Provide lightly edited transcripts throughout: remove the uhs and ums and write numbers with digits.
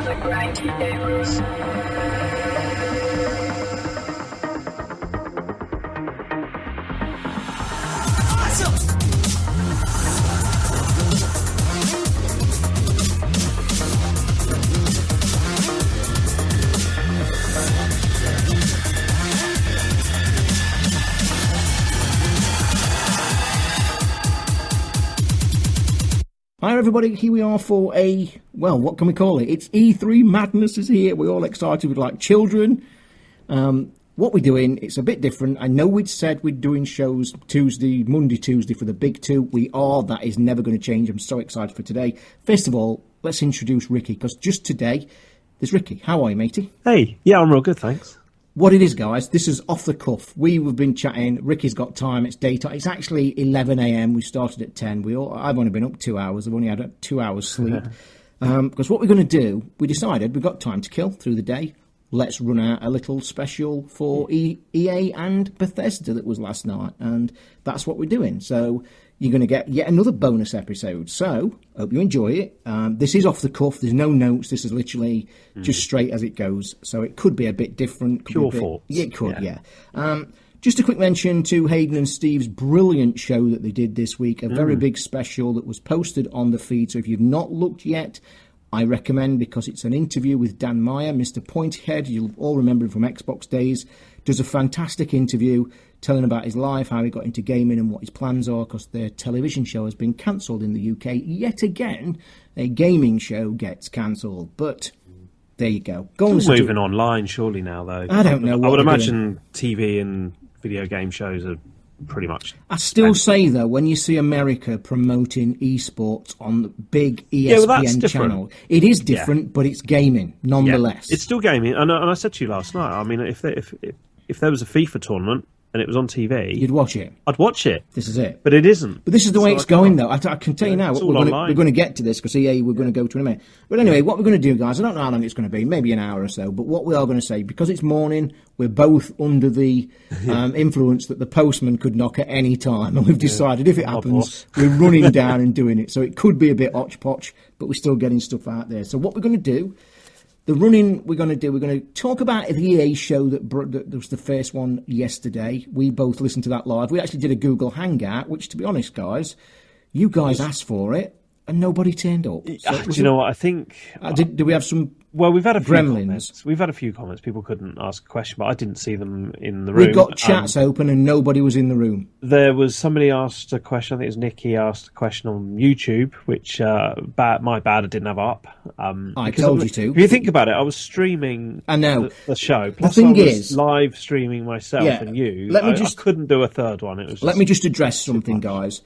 the Cranky Gamers. Hi everybody, here we are for well, what can we call it? It's E3 Madness is here. We're all excited, we're like children. What we're doing, it's a bit different. I know we'd said we're doing shows Monday, Tuesday for the big two. We are, that is never going to change. I'm so excited for today. First of all, let's introduce Rikki, because just today, there's Rikki. How are you, matey? Hey, yeah, I'm real good, thanks. What it is, guys, this is off the cuff. We've been chatting. Rikki's got time. It's daytime. It's actually 11 a.m. We started at 10. I've only been up 2 hours. I've only had 2 hours sleep. Because what we're going to do, we decided we've got time to kill through the day. Let's run out a little special for EA and Bethesda that was last night. And that's what we're doing. So you're going to get yet another bonus episode. So hope you enjoy it. This is off the cuff. There's no notes. This is literally just straight as it goes. So it could be a bit different. Pure thoughts. Yeah, it could, yeah. Just a quick mention to Hayden and Steve's brilliant show that they did this week. A very big special that was posted on the feed. So if you've not looked yet, I recommend, because it's an interview with Dan Meyer, Mr. Pointhead. You'll all remember him from Xbox days. Does a fantastic interview telling about his life, how he got into gaming and what his plans are, because their television show has been cancelled in the UK. Yet again, a gaming show gets cancelled. But there you go. It's all moving online, surely, now, though. I don't know. I would imagine TV and video game shows are pretty much... I still say, though, when you see America promoting esports on the big ESPN channel, it is different, but it's gaming, nonetheless. Yeah, it's still gaming. And I said to you last night, I mean, if there was a FIFA tournament and it was on TV... You'd watch it. I'd watch it. This is it. But it isn't. But this is the way it's going, though. I can tell you now, we're going to get to this, because EA we're going to go to in a minute. But anyway, what we're going to do, guys, I don't know how long it's going to be, maybe an hour or so, but what we are going to say, because it's morning, we're both under the influence that the postman could knock at any time, and we've decided if it happens, we're running down and doing it. So it could be a bit hotch-potch, but we're still getting stuff out there. So what we're going to do... we're going to talk about the EA show that was the first one yesterday. We both listened to that live. We actually did a Google Hangout, which, to be honest, guys, you guys asked for it, and nobody turned up. So do you know what? I think... did we have some... Well, we've had a few gremlins. Comments. We've had a few comments. People couldn't ask a question, but I didn't see them in the room. We got chats open and nobody was in the room. There was somebody asked a question. I think it was Nikki asked a question on YouTube, which my bad, I didn't have up. I told you to. If you think about it, I was streaming. I know the show. Plus, the thing I was is, live streaming myself and you. I couldn't do a third one. It was. Let me just address something, guys.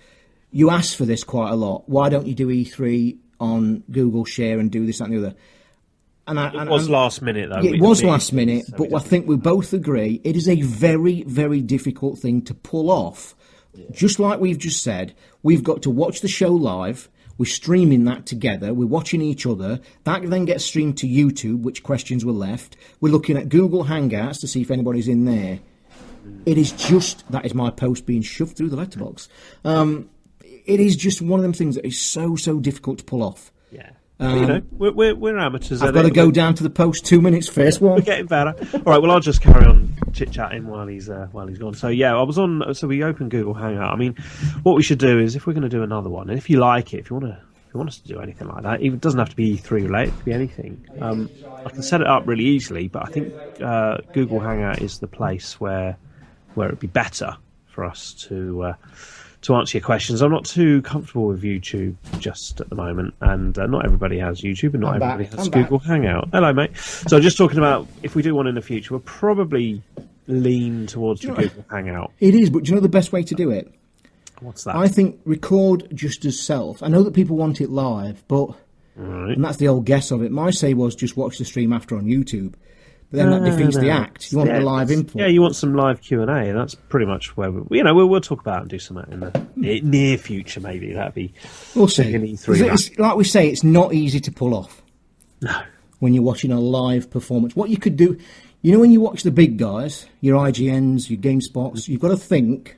You asked for this quite a lot. Why don't you do E3 on Google Share and do this, that, and the other? It was last minute, though. It was last minute, but I think we both agree it is a very, very difficult thing to pull off. Yeah. Just like we've just said, we've got to watch the show live. We're streaming that together. We're watching each other. That then gets streamed to YouTube, which questions were left. We're looking at Google Hangouts to see if anybody's in there. It is just... that is my post being shoved through the letterbox. It is just one of them things that is so, so difficult to pull off. Yeah. You know, we're amateurs. I've got to go down to the post 2 minutes first one. We're getting better. All right, well, I'll just carry on chit-chatting while he's gone. So, yeah, I was on... So we opened Google Hangout. I mean, what we should do is, if we're going to do another one, and if you like it, if you want us to do anything like that, it doesn't have to be E3 related, it could be anything. I can set it up really easily, but I think Google Hangout is the place where it'd be better for us to answer your questions. I'm not too comfortable with YouTube just at the moment, and not everybody has YouTube, and not everybody has Google Hangout. Hello, mate. So just talking about if we do one in the future, we'll probably lean towards the Google Hangout. It is, but do you know the best way to do it? What's that? I think record just as self. I know that people want it live, but and that's the old guess of it. My say was just watch the stream after on YouTube. But then that defeats the act. You want the live input. Yeah, you want some live Q&A, and that's pretty much where we'll talk about and do something in the near future. Maybe that'd be. We'll see. E3 like we say, it's not easy to pull off. No. When you're watching a live performance, what you could do, when you watch the big guys, your IGNs, your GameSpots, you've got to think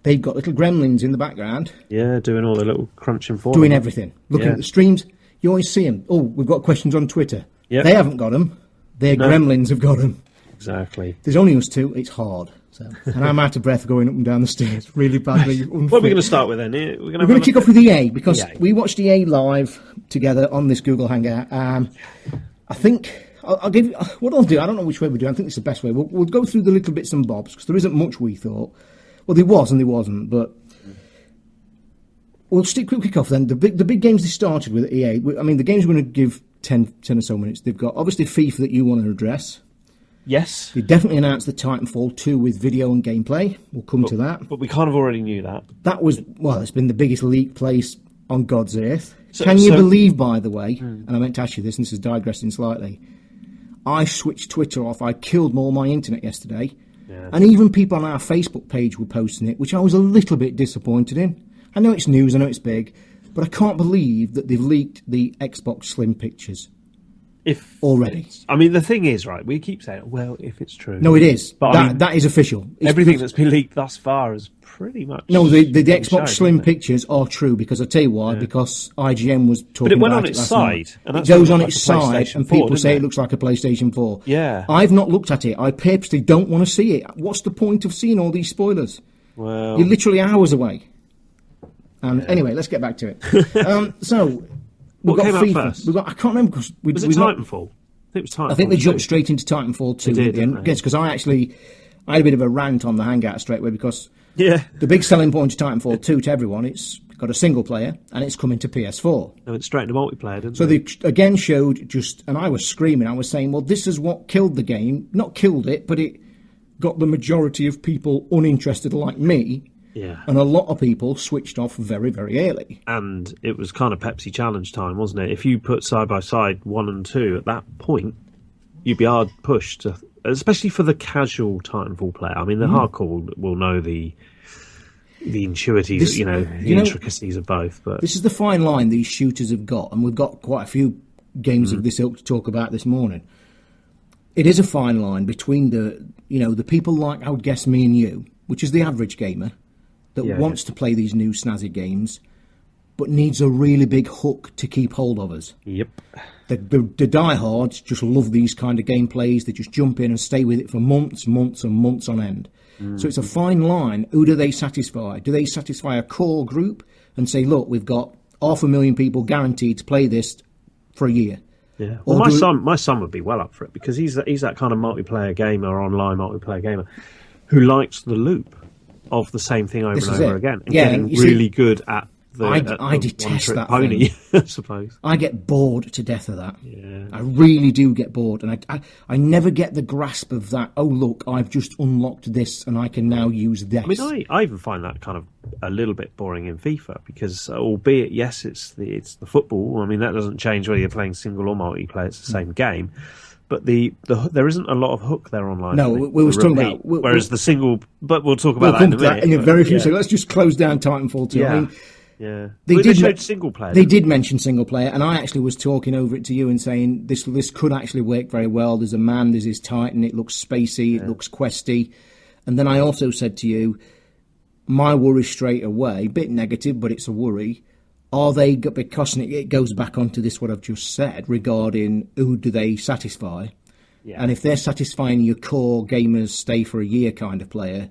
they've got little gremlins in the background. Yeah, doing all the little crunching for doing everything, looking at the streams. You always see them. Oh, we've got questions on Twitter. Yep. They haven't got them. Their gremlins have got them. Exactly. There's only us two. It's hard. So, and I'm out of breath going up and down the stairs really badly. What are we going to start with then? We're going to kick off with EA because we watched EA live together on this Google Hangout. I think I'll give you what I'll do. I don't know which way we do. I think it's the best way. We'll go through the little bits and bobs because there isn't much we thought. Well, there was and there wasn't, but we'll kick off then. The big games they started with at EA. I mean, the games we're going to give 10 or so minutes. They've got obviously FIFA that you want to address. Yes. They definitely announced the Titanfall 2 with video and gameplay. We'll come to that. But we kind of already knew that. That was, well, it's been the biggest leak place on God's earth. Can you believe, by the way, and I meant to ask you this, and this is digressing slightly, I switched Twitter off. I killed all my internet yesterday. Yeah. And even people on our Facebook page were posting it, which I was a little bit disappointed in. I know it's news, I know it's big, but I can't believe that they've leaked the Xbox Slim pictures. Already. I mean, the thing is, right, we keep saying, well, if it's true. No, it is. But I mean, that is official. Everything that's been leaked thus far is pretty much... No, the Xbox Slim pictures are true, because I'll tell you why, because IGN was talking about it. But it went on its side. And it goes on its side, and people say it looks like a PlayStation 4. Yeah. I've not looked at it. I purposely don't want to see it. What's the point of seeing all these spoilers? Well... You're literally hours away. And anyway, let's get back to it. So... What came out first? I can't remember because was it Titanfall? I think it was Titanfall. I think they jumped straight into Titanfall 2 at the end. Yes, because I had a bit of a rant on the Hangout straight away because the big selling point of Titanfall 2 to everyone, it's got a single player and it's coming to PS4. They went straight into multiplayer, didn't they? So they again showed and I was screaming, I was saying, well, this is what killed the game. Not killed it, but it got the majority of people uninterested like me. Yeah. And a lot of people switched off very, very early. And it was kind of Pepsi Challenge time, wasn't it? If you put side by side 1 and 2 at that point, you'd be hard pushed, especially for the casual Titanfall player. I mean, the hardcore will know the intuities, the intricacies of both. But this is the fine line these shooters have got, and we've got quite a few games of this ilk to talk about this morning. It is a fine line between the people like, I would guess, me and you, which is the average gamer, that wants to play these new snazzy games, but needs a really big hook to keep hold of us. Yep. The diehards just love these kind of gameplays. They just jump in and stay with it for months and months on end. So it's a fine line. Who do they satisfy? Do they satisfy a core group and say, look, we've got 500,000 people guaranteed to play this for a year? Yeah. Well, my son would be well up for it because he's that kind of multiplayer gamer, online multiplayer gamer, who likes the loop of the same thing over and over again, and getting really good at the I detest that pony, I suppose. I get bored to death of that. Yeah. I really do get bored, and I never get the grasp of that. Oh look, I've just unlocked this, and I can now use this. I mean, I even find that kind of a little bit boring in FIFA because, albeit yes, it's the football. I mean, that doesn't change whether you're playing single or multiplayer. It's the same game. But there isn't a lot of hook there online. No, we were talking about... Whereas the single... But we'll talk about that in a minute. In a very few seconds. Let's just close down Titanfall 2. Yeah. I mean, They showed single player. They did mention single player, and I actually was talking over it to you and saying this could actually work very well. There's a man, there's his Titan, it looks spacey, it looks questy. And then I also said to you, my worry straight away, bit negative, but it's a worry... Are they, because it goes back onto this, what I've just said, regarding who do they satisfy? Yeah. And if they're satisfying your core gamers stay for a year kind of player,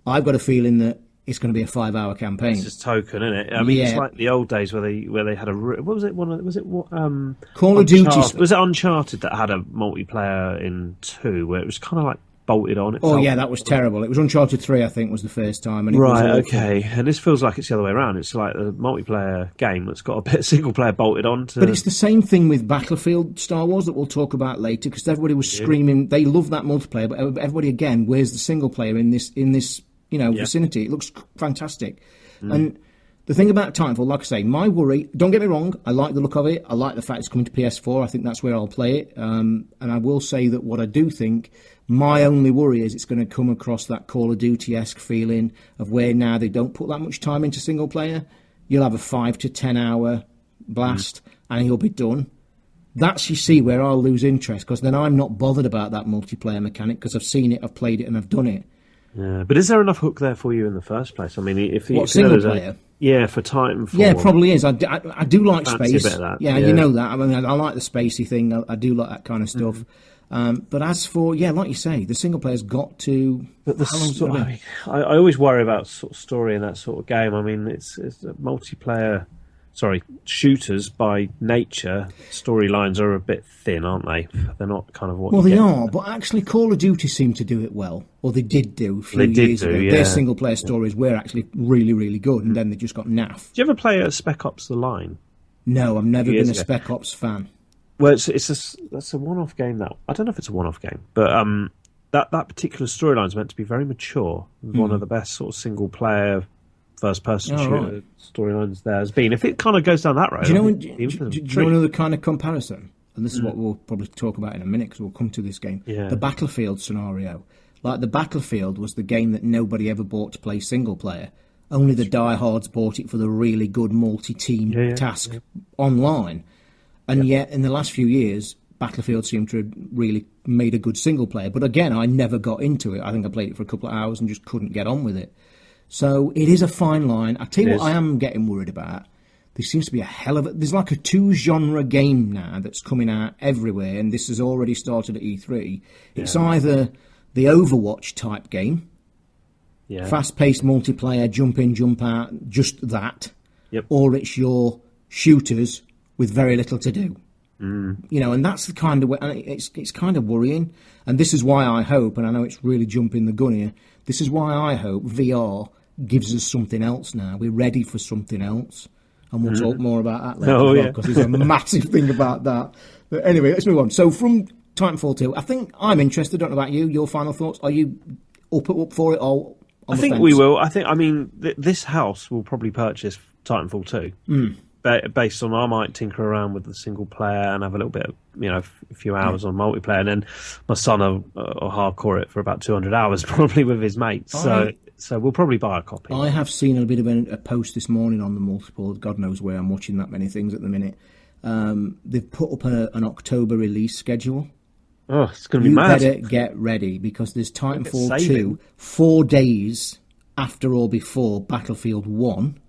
I've got a feeling that it's going to be a 5-hour campaign. It's just token, isn't it? I mean, it's like the old days where they had what was it? Call of Duty. Was it Uncharted that had a multiplayer in 2 where it was kind of like bolted on? That was terrible. It was Uncharted 3, I think, was the first time. And okay. And this feels like it's the other way around. It's like a multiplayer game that's got a bit of single player bolted on to... But it's the same thing with Battlefield Star Wars that we'll talk about later, because everybody was screaming, they love that multiplayer, but everybody, again, where's the single player in this vicinity? It looks fantastic. And the thing about Titanfall, like I say, my worry, don't get me wrong, I like the look of it. I like the fact it's coming to PS4. I think that's where I'll play it. And I will say that what I do think... My only worry is it's going to come across that Call of Duty-esque feeling of where now they don't put that much time into single player. You'll have a 5 to 10 hour blast and you'll be done. That's, you see, where I'll lose interest because then I'm not bothered about that multiplayer mechanic because I've seen it, I've played it and I've done it. Yeah, but is there enough hook there for you in the first place? I mean, if single player? For Titanfall. Yeah, probably is. I do like space. A bit of that. Yeah, you know that. I mean, I like the spacey thing. I do like that kind of stuff. But as for like you say, the single player's got to. But I always worry about sort of story in that sort of game. I mean, it's a multiplayer. Sorry, shooters by nature, storylines are a bit thin, aren't they? They're not kind of what. Well, they are, but actually, Call of Duty seemed to do it well, or they did do a few years ago. Yeah. Their single-player stories were actually really, really good, and then they just got naff. Do you ever play Spec Ops: The Line? No, I've never been a Spec Ops fan. Well, that's a one-off game. That I don't know if it's a one-off game, but that particular storyline is meant to be very mature. One of the best sort of single-player first-person shooter storylines there has been. If it kind of goes down that road, do you know another kind of comparison? And this is what we'll probably talk about in a minute because we'll come to this game. Yeah. The Battlefield scenario. Like, the Battlefield was the game that nobody ever bought to play single-player. Only the diehards bought it for the really good multi-team task online. And yet, in the last few years, Battlefield seemed to have really made a good single-player. But again, I never got into it. I think I played it for a couple of hours and just couldn't get on with it. So it is a fine line. I tell you what I am getting worried about. There seems to be a hell of there's like a 2-genre game now that's coming out everywhere, and this has already started at E3. Yeah. It's either the Overwatch type game, fast-paced multiplayer, jump in, jump out, just that, or it's your shooters with very little to do. You know, and that's the kind of way, and it's kind of worrying. And this is why I hope, and I know it's really jumping the gun here, this is why I hope VR gives us something else now. We're ready for something else. And we'll talk more about that later because there's a massive thing about that. But anyway, let's move on. So from Titanfall 2, I think I'm interested. Don't know about you. Your final thoughts? Are you up for it or on the fence? We will. I mean, this house will probably purchase Titanfall 2. Based on I might tinker around with the single player and have a little bit of, a few hours on multiplayer, and then my son will hardcore it for about 200 hours probably with his mates. So we'll probably buy a copy. I have seen a bit of a post this morning on the multiple. God knows where. I'm watching that many things at the minute. They've put up an October release schedule. Oh, it's going to be mad. You better get ready because there's Titanfall 2 4 days after or before Battlefield 1.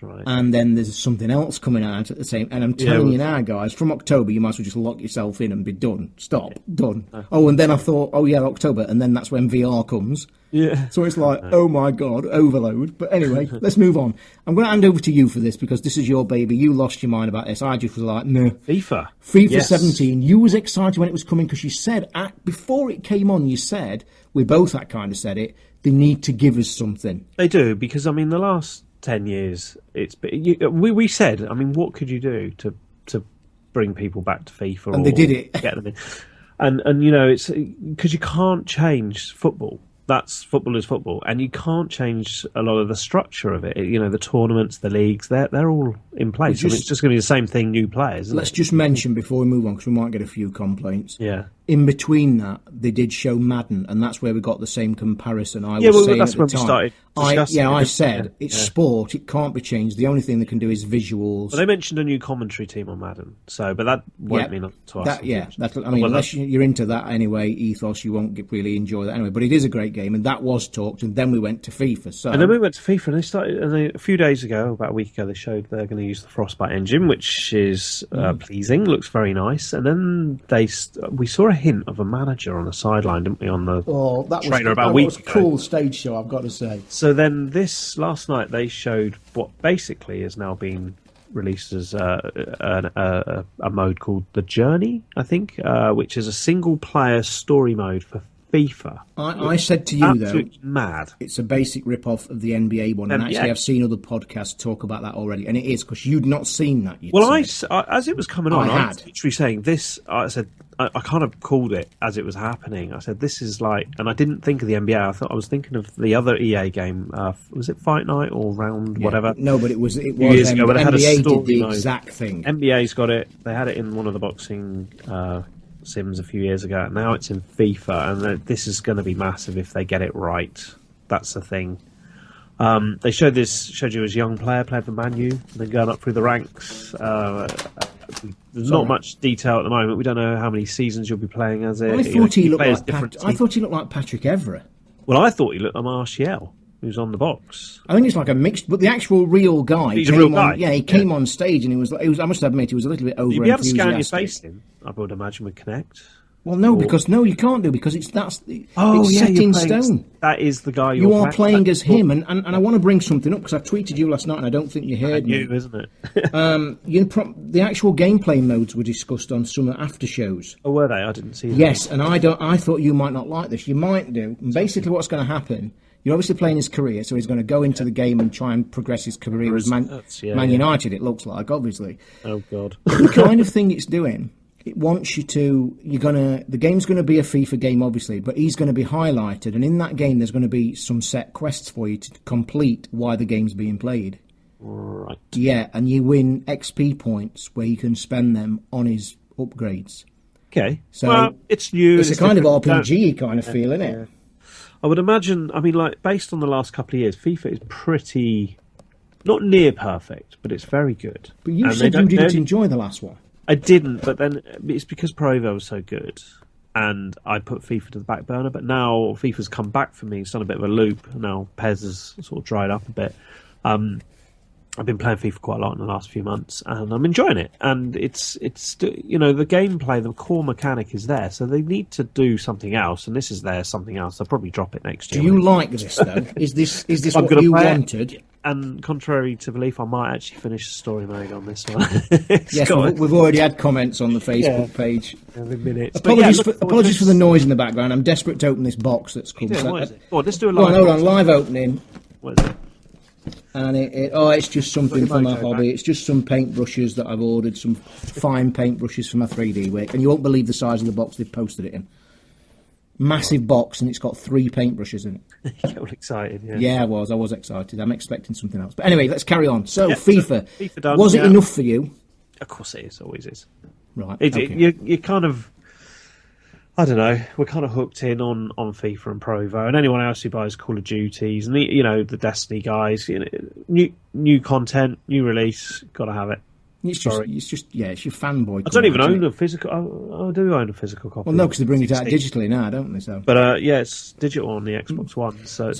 Right. And then there's something else coming out at the same. And I'm telling you now, guys, from October, you might as well just lock yourself in and be done. Stop. Done. Oh, and then I thought, October. And then that's when VR comes. Yeah. So it's like, oh my God, overload. But anyway, let's move on. I'm going to hand over to you for this because this is your baby. You lost your mind about this. I just was like, no. FIFA 17. You was excited when it was coming because you said, before it came on, you said, we both that kind of said it, they need to give us something. They do, because, I mean, the last 10 years, we said, I mean, what could you do to bring people back to FIFA? And they did it. Get them in. And it's because you can't change football. Football is football, and you can't change a lot of the structure of it. The tournaments, the leagues, they're all in place. It's just going to be the same thing, new players. Let's just mention before we move on, because we might get a few complaints. Yeah. In between that, they did show Madden, and that's where we got the same comparison. That's when we started. I said it's sport; it can't be changed. The only thing they can do is visuals. Well, they mentioned a new commentary team on Madden, but that won't mean nothing to us. Unless you're into that anyway, ethos, you won't really enjoy that anyway. But it is a great game, and that was talked, and then we went to FIFA. And then we went to FIFA, and they started. And a few days ago, about a week ago, they showed they're going to use the Frostbite engine, which is pleasing, looks very nice. And then we saw a hint of a manager on the sideline, didn't we, on the trailer about a week ago. That was a cool stage show, I've got to say. So then last night they showed what basically has now been released as a mode called The Journey, I think, which is a single-player story mode for FIFA. I said to you, though, mad. It's a basic rip-off of the NBA one, and actually I've seen other podcasts talk about that already, and it is, because you'd not seen that. As it was coming on, I was literally saying this, I said, I kind of called it as it was happening. I said, this is like, and I didn't think of the NBA. I was thinking of the other EA game. Was it Fight Night or Round whatever? No, but it was years ago. But NBA did the exact thing. NBA's got it. They had it in one of the boxing sims a few years ago. Now it's in FIFA, and this is going to be massive if they get it right. That's the thing. They showed you as a young player playing for Man U, and then going up through the ranks. There's not much detail at the moment. We don't know how many seasons you'll be playing as it. I thought he looked like Patrick Evra. Well, I thought he looked like Martial, who's on the box. I think it's like a mixed, but the actual real guy. He's a real guy. Yeah, he came on stage and he was. I must admit, he was a little bit over You'd be able to enthusiastic. scan your face in, I would imagine, with Kinect. Well, no, you can't do because it's set in stone. That is the guy you are playing as him, and I want to bring something up because I tweeted you last night and I don't think you heard me. Isn't it? The actual gameplay modes were discussed on some after shows. Oh, were they? I didn't see that. Yes, and I thought you might not like this. You might do. And basically, what's going to happen? You're obviously playing his career, so he's going to go into the game and try and progress his career as Man United. It looks like, obviously. Oh God! The kind of thing it's doing. It wants you to. The game's going to be a FIFA game, obviously, but he's going to be highlighted, and in that game, there's going to be some set quests for you to complete while the game's being played. Right. Yeah, and you win XP points where you can spend them on his upgrades. Okay. So it's new. It's a kind of RPG kind of feel, isn't it? I would imagine. I mean, like based on the last couple of years, FIFA is pretty not near perfect, but it's very good. But you said you didn't enjoy the last one. I didn't, but then it's because Pro Evo was so good, and I put FIFA to the back burner. But now FIFA's come back for me. It's done a bit of a loop. Now PES has sort of dried up a bit. I've been playing FIFA quite a lot in the last few months, and I'm enjoying it. And it's the gameplay, the core mechanic is there, so they need to do something else. And this is something else. They'll probably drop it next year. Do you like this though? Is this what you wanted? And contrary to belief, I might actually finish the story mode on this one. Yes, we've already had comments on the Facebook page. Minutes. Apologies for the noise in the background. I'm desperate to open this box that's come. What is it? Oh, let's do a live. Hold on, live opening. What is it? And it's just something for my hobby. It's just some paintbrushes that I've ordered, some fine paintbrushes for my 3D work. And you won't believe the size of the box they've posted it in. Massive box, and it's got 3 paintbrushes in it. You got all excited, yeah. Yeah, I was excited. I'm expecting something else. But anyway, let's carry on. So, FIFA. FIFA done, was it enough for you? Of course it is, always is. Right. You kind of... I don't know. We're kind of hooked in on FIFA and Pro Evo, and anyone else who buys Call of Duties and the Destiny guys. New content, new release, got to have it. It's your fanboy. I don't even own a physical. I do own a physical copy. Well, no, because they bring it out digitally now, don't they? So, but it's digital on the Xbox One. So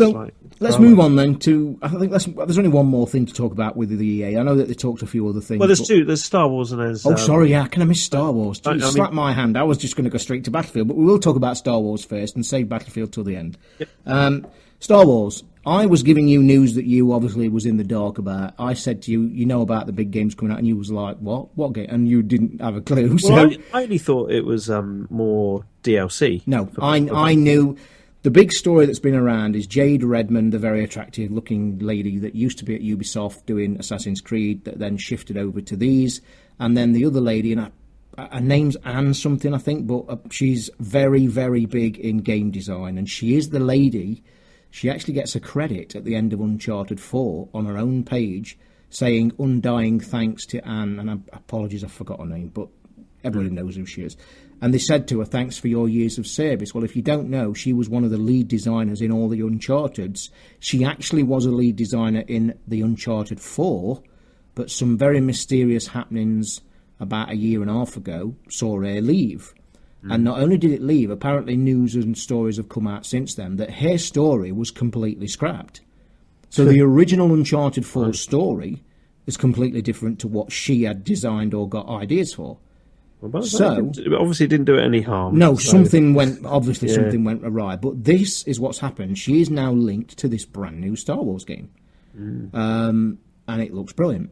let's move on then to. I think there's only one more thing to talk about with the EA. I know that they talked a few other things. Well, there's two. There's Star Wars and there's. Oh, sorry, yeah. Can I miss Star Wars? Slap my hand. I was just going to go straight to Battlefield, but we will talk about Star Wars first and save Battlefield till the end. Yep. Star Wars. I was giving you news that you obviously was in the dark about. I said to you, you know about the big games coming out, and you was like, what? What game? And you didn't have a clue. Well, so I only thought it was more DLC. No, I knew. The big story that's been around is Jade Redmond, the very attractive-looking lady that used to be at Ubisoft doing Assassin's Creed, that then shifted over to these, and then the other lady, and her name's Anne something, I think, but she's very, very big in game design, and she is the lady. She actually gets a credit at the end of Uncharted 4 on her own page saying undying thanks to Anne, and apologies, I forgot her name, but everybody knows who she is. And they said to her, thanks for your years of service. Well, if you don't know, she was one of the lead designers in all the Uncharted's. She actually was a lead designer in the Uncharted 4, but some very mysterious happenings about a year and a half ago saw her leave. And not only did it leave, apparently news and stories have come out since then that her story was completely scrapped. So the original Uncharted 4 story is completely different to what she had designed or got ideas for. Well, so obviously it didn't do it any harm. No, something went awry. But this is what's happened. She is now linked to this brand new Star Wars game. And it looks brilliant.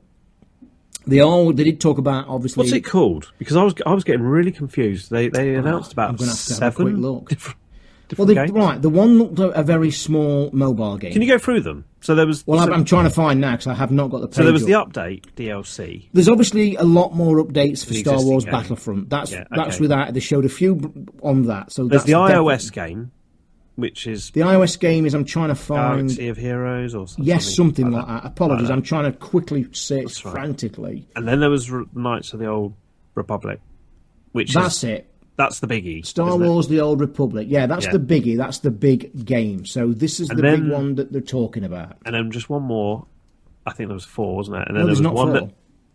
They did talk about, obviously... What's it called? Because I was getting really confused. They announced about I'm going to have 7 a quick look. different games. Right, the one looked like a very small mobile game. Can you go through them? So there was... Well, I'm trying to find now because I have not got the page. So there was up. the update, DLC. There's obviously a lot more updates for Star Wars game. Battlefront. That's without... They showed a few on that. So there's the iOS game, which is... The iOS game is, I'm trying to find... Galaxy of Heroes or something. Yes, something like that. Apologies, I'm trying to quickly search frantically. And then there was Knights of the Old Republic, which That's it. That's the biggie. Star Wars The Old Republic. Yeah, that's the biggie. That's the big game. So this is big one that they're talking about. And then just one more. I think there was 4, wasn't it? And then there's not 4.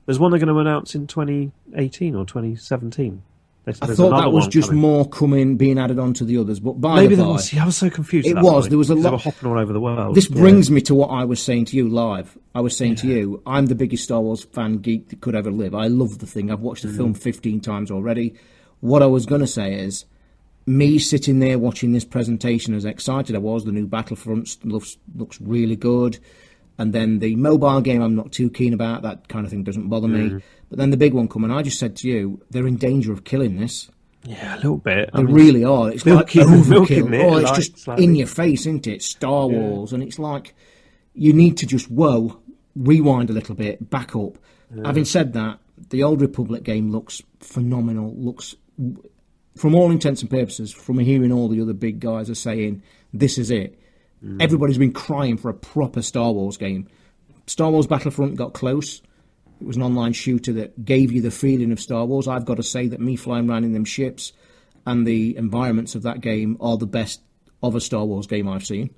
There's one they're going to announce in 2018 or 2017. I thought that was just more being added onto the others. But I was so confused. It was. There was a lot. They were hopping all over the world. This brings me to what I was saying to you live. I was saying to you, I'm the biggest Star Wars fan geek that could ever live. I love the thing. I've watched the film 15 times already. What I was going to say is, me sitting there watching this presentation, as excited I was, the new Battlefront looks really good. And then the mobile game I'm not too keen about. That kind of thing doesn't bother me. But then the big one coming, I just said to you, they're in danger of killing this. Yeah, a little bit. They really are. It's like overkill. It's just slightly. in your face, isn't it? Star Wars. And it's like, you need to just, rewind a little bit, back up. Yeah. Having said that, the Old Republic game looks phenomenal. Looks, from all intents and purposes, from hearing all the other big guys are saying, this is it. Everybody's been crying for a proper Star Wars game. Star Wars Battlefront got close. It was an online shooter that gave you the feeling of Star Wars. I've got to say that me flying around in them ships and the environments of that game are the best of a Star Wars game I've seen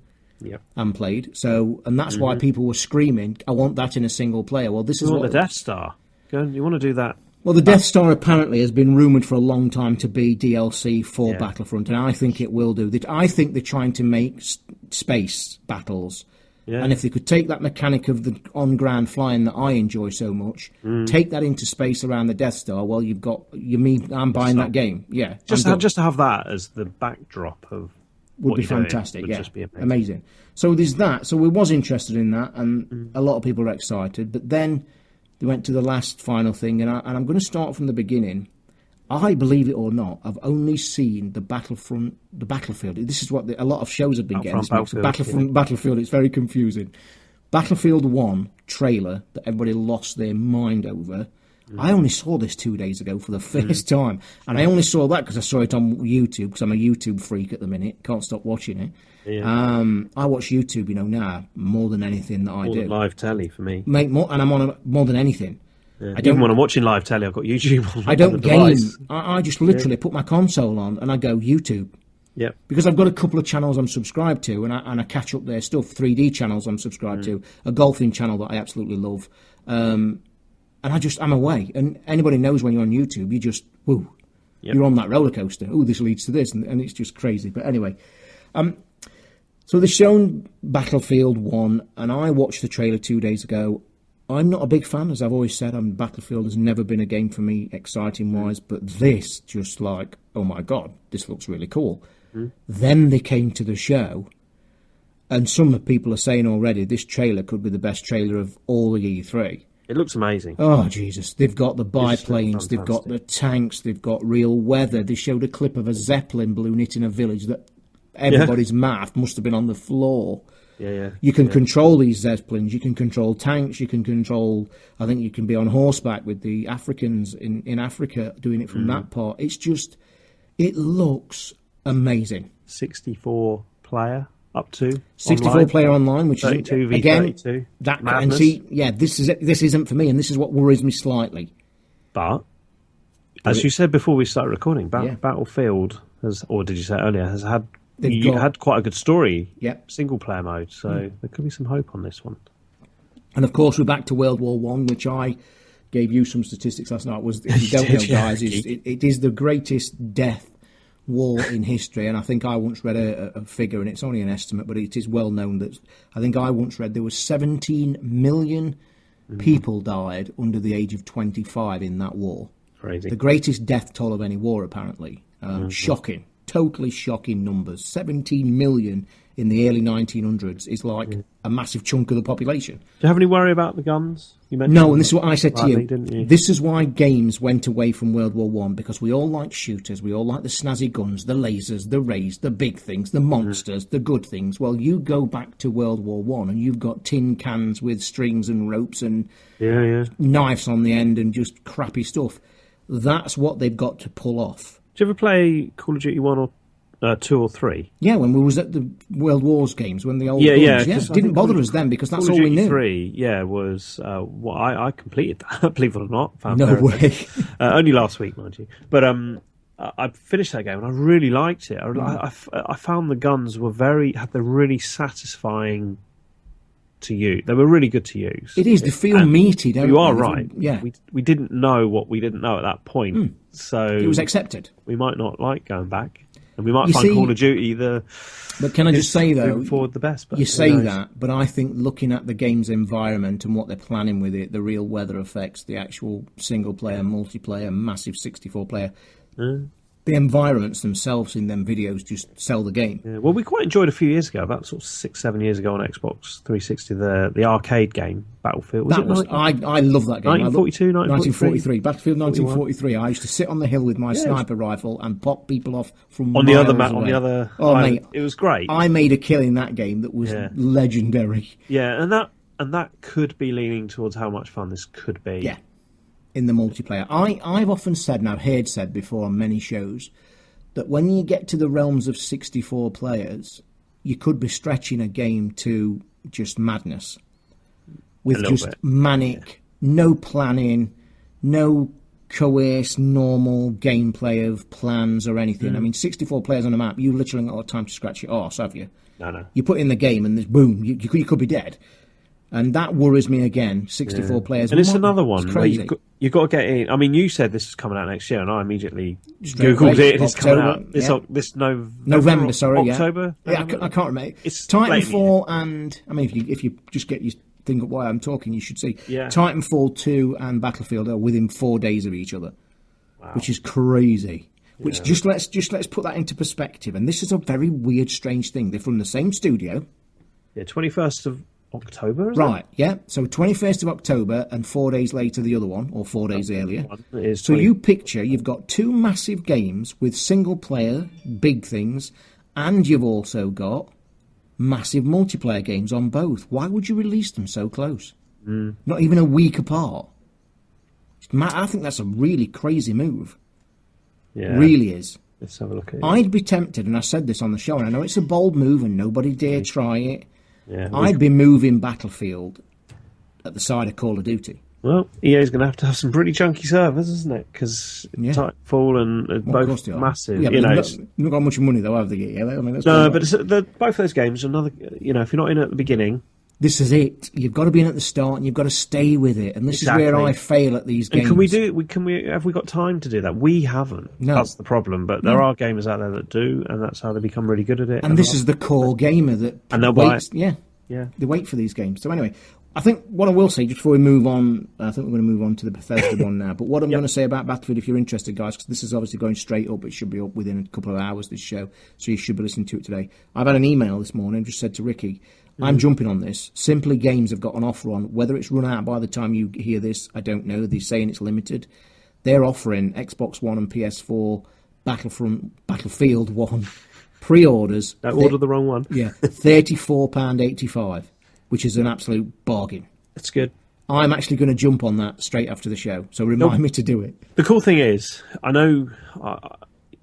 and played. So, and that's why people were screaming, I want that in a single player. Well, this is what the Death Star. You want to do that? Well, the Death Star apparently has been rumoured for a long time to be DLC for Battlefront, and I think it will do. I think they're trying to make space battles. Yeah. And if they could take that mechanic of the on-ground flying that I enjoy so much, take that into space around the Death Star, well, you've got I'm buying that game. Yeah, just to have that as the backdrop of would be fantastic. Would just be amazing. So there's that. So we was interested in that, and a lot of people are excited. But then they went to the last final thing, and I'm going to start from the beginning. I, believe it or not, I've only seen the Battlefield. This is what a lot of shows have been getting. Battlefield, it's very confusing. Battlefield 1 trailer that everybody lost their mind over. I only saw this 2 days ago for the first time. And I only saw that because I saw it on YouTube, because I'm a YouTube freak at the minute. Can't stop watching it. Yeah. I watch YouTube, now, more than anything that I do. Live telly for me. And I'm on more than anything. Yeah. Even when I'm watching live telly, I've got YouTube on. I don't game. I just literally put my console on and I go YouTube. Yeah. Because I've got a couple of channels I'm subscribed to, and I catch up their stuff. 3D channels I'm subscribed to, a golfing channel that I absolutely love, and I'm away. And anybody knows when you're on YouTube, you just you're on that roller coaster. Oh, this leads to this, and it's just crazy. But anyway, so they've shown Battlefield 1, and I watched the trailer 2 days ago. I'm not a big fan, as I've always said. Battlefield has never been a game for me, exciting-wise, but this, just like, oh my God, this looks really cool. Then they came to the show, and some people are saying already this trailer could be the best trailer of all the E3. It looks amazing. Oh, Jesus. They've got the biplanes, they've got the tanks, they've got real weather. They showed a clip of a Zeppelin balloon hitting a village that everybody's mouth must have been on the floor. Yeah. You can control these Zeppelins, you can control tanks, you can control... I think you can be on horseback with the Africans in Africa doing it from that part. It's just... It looks amazing. 64 player up to 64 online. Player online, which 32 is again 32. That and see, this isn't for me, and this is what worries me slightly. But as you said before we started recording, Battlefield has, or did you say earlier, has had had quite a good story. Single player mode, so there could be some hope on this one. And of course, we're back to World War One, which I gave you some statistics last night. If you don't know, guys, it is the greatest death war in history, and I think I once read a figure, and it's only an estimate, but it is well known that I think I once read there was 17 million people died under the age of 25 in that war. Crazy. The greatest death toll of any war, apparently. Shocking, totally shocking numbers. 17 million in the early 1900s is like a massive chunk of the population. Do you have any worry about the guns? You mentioned no, and this is what I said to you. Didn't you. This is why games went away from World War One, because we all like shooters, we all like the snazzy guns, the lasers, the rays, the big things, the monsters, the good things. Well, you go back to World War One, and you've got tin cans with strings and ropes and knives on the end and just crappy stuff. That's what they've got to pull off. Did you ever play Call of Duty 1 or 2 or 3? Yeah, when we was at the World Wars games, when the old guns, didn't bother us then because that's all we knew. 3, was I completed that, believe it or not. No way. Only last week, mind you. But I finished that game and I really liked it. I found the guns had the really satisfying to use. They were really good to use. It is. They feel meaty, don't they? You are right. Yeah. We didn't know what we didn't know at that point. So it was accepted. We might not like going back. And we might find Call of Duty But can I just say, though, forward the best. But you say that, but I think looking at the game's environment and what they're planning with it, the real weather effects, the actual single-player, multiplayer, massive 64-player, the environments themselves in them videos just sell the game. Yeah, well, we quite enjoyed a few years ago, about sort of 6-7 years ago on Xbox 360, the arcade game Battlefield. I love that game. 1942, 1943, Battlefield 1943. I used to sit on the hill with my sniper rifle and pop people off from on the other map. On the other, mate, it was great. I made a kill in that game that was legendary. Yeah, and that could be leaning towards how much fun this could be. Yeah. In the multiplayer. I've often said, and I've heard said before on many shows, that when you get to the realms of 64 players, you could be stretching a game to just madness. With just manic, no planning, no coerced, normal gameplay of plans or anything. I mean, 64 players on a map, you literally haven't got time to scratch your arse, have you? No. You put in the game and there's boom, you could be dead. And that worries me again. 64 players. And it's another one it's where crazy. you've got to get in. I mean, you said this is coming out next year, and I immediately Googled it. It's coming out this November, sorry. October? Yeah, I can't remember. It's Titanfall and... I mean, if you just get your thing up while I'm talking, you should see. Yeah. Titanfall 2 and Battlefield are within 4 days of each other, which is crazy. Which let's put that into perspective. And this is a very weird, strange thing. They're from the same studio. Yeah, 21st of October, right, yeah. So 21st of October and 4 days later the other one, or 4 days earlier. So you picture you've got two massive games with single player, big things, and you've also got massive multiplayer games on both. Why would you release them so close? Not even a week apart. I think that's a really crazy move. Yeah. Really is. Let's have a look at it. I'd be tempted, and I said this on the show, and I know it's a bold move and nobody dare try it. Yeah, I'd be moving Battlefield at the side of Call of Duty. Well, EA's going to have some pretty chunky servers, isn't it? Because Titanfall and both massive. Yeah, you've not got much money though, have they? Yeah, I mean, but both those games. Another, if you're not in at the beginning, this is it. You've got to be in at the start, and you've got to stay with it. And this is where I fail at these games. And have we got time to do that? We haven't. No, that's the problem. But there are gamers out there that do, and that's how they become really good at it. And this is the core gamer that waits. Yeah, they wait for these games. So anyway, I think what I will say just before we move on, I think we're going to move on to the Bethesda one now. But what I'm going to say about Battlefield, if you're interested, guys, because this is obviously going straight up, it should be up within a couple of hours. This show, so you should be listening to it today. I've had an email this morning, just said to Ricky, I'm jumping on this. Simply Games have got an offer on. Whether it's run out by the time you hear this, I don't know. They're saying it's limited. They're offering Xbox One and PS4 Battlefield 1 pre-orders. Don't order the wrong one. Yeah, £34.85, which is an absolute bargain. That's good. I'm actually going to jump on that straight after the show, so remind me to do it. The cool thing is, I know,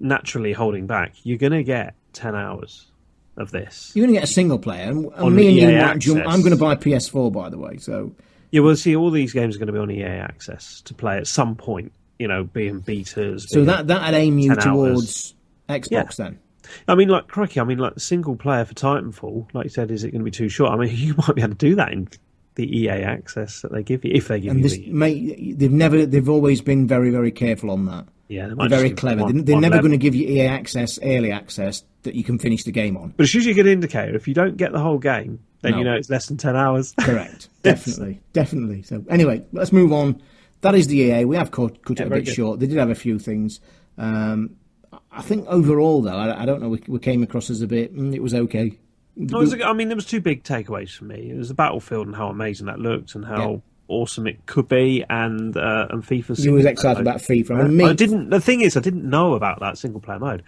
naturally holding back, you're going to get 10 hours of this. You're going to get a single player, and me and you might jump. I'm going to buy PS4, by the way. So yeah, we'll see. All these games are going to be on EA Access to play at some point. Being betas. So that'd aim you towards Xbox then. I mean, like crikey. I mean, like the single player for Titanfall, like you said, is it going to be too short? I mean, you might be able to do that in the EA Access that they give you, if they give you. Mate, they've always been very, very careful on that. Yeah, they're very clever. They're never going to give you EA Access, early access, that you can finish the game on. But it's usually a good indicator. If you don't get the whole game, then you know it's less than 10 hours. Correct. Definitely. So anyway, let's move on. That is the EA. We have cut it a bit short. They did have a few things. I think overall, though, I don't know, we came across as a bit, it was okay. There was two big takeaways for me. It was the Battlefield and how amazing that looked and how awesome it could be, and FIFA. You was excited about FIFA. I didn't. The thing is, I didn't know about that single player mode.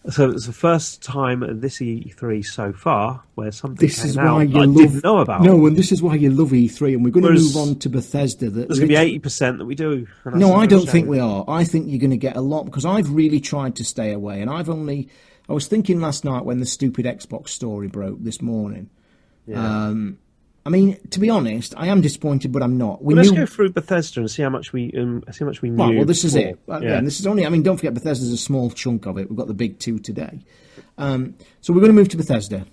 So it was the first time at this E3 so far where something came out I didn't know about. No, and this is why you love E3, and we're going to move on to Bethesda. There's going to be 80% that we do. No, I don't think we are. I think you're going to get a lot, because I've really tried to stay away, and I was thinking last night when the stupid Xbox story broke this morning. Yeah. I mean, to be honest, I am disappointed, but I'm not. Let's go through Bethesda and see how much we knew. Well, this is it. Again, this is only. I mean, don't forget Bethesda's a small chunk of it. We've got the big 2 today. So we're going to move to Bethesda.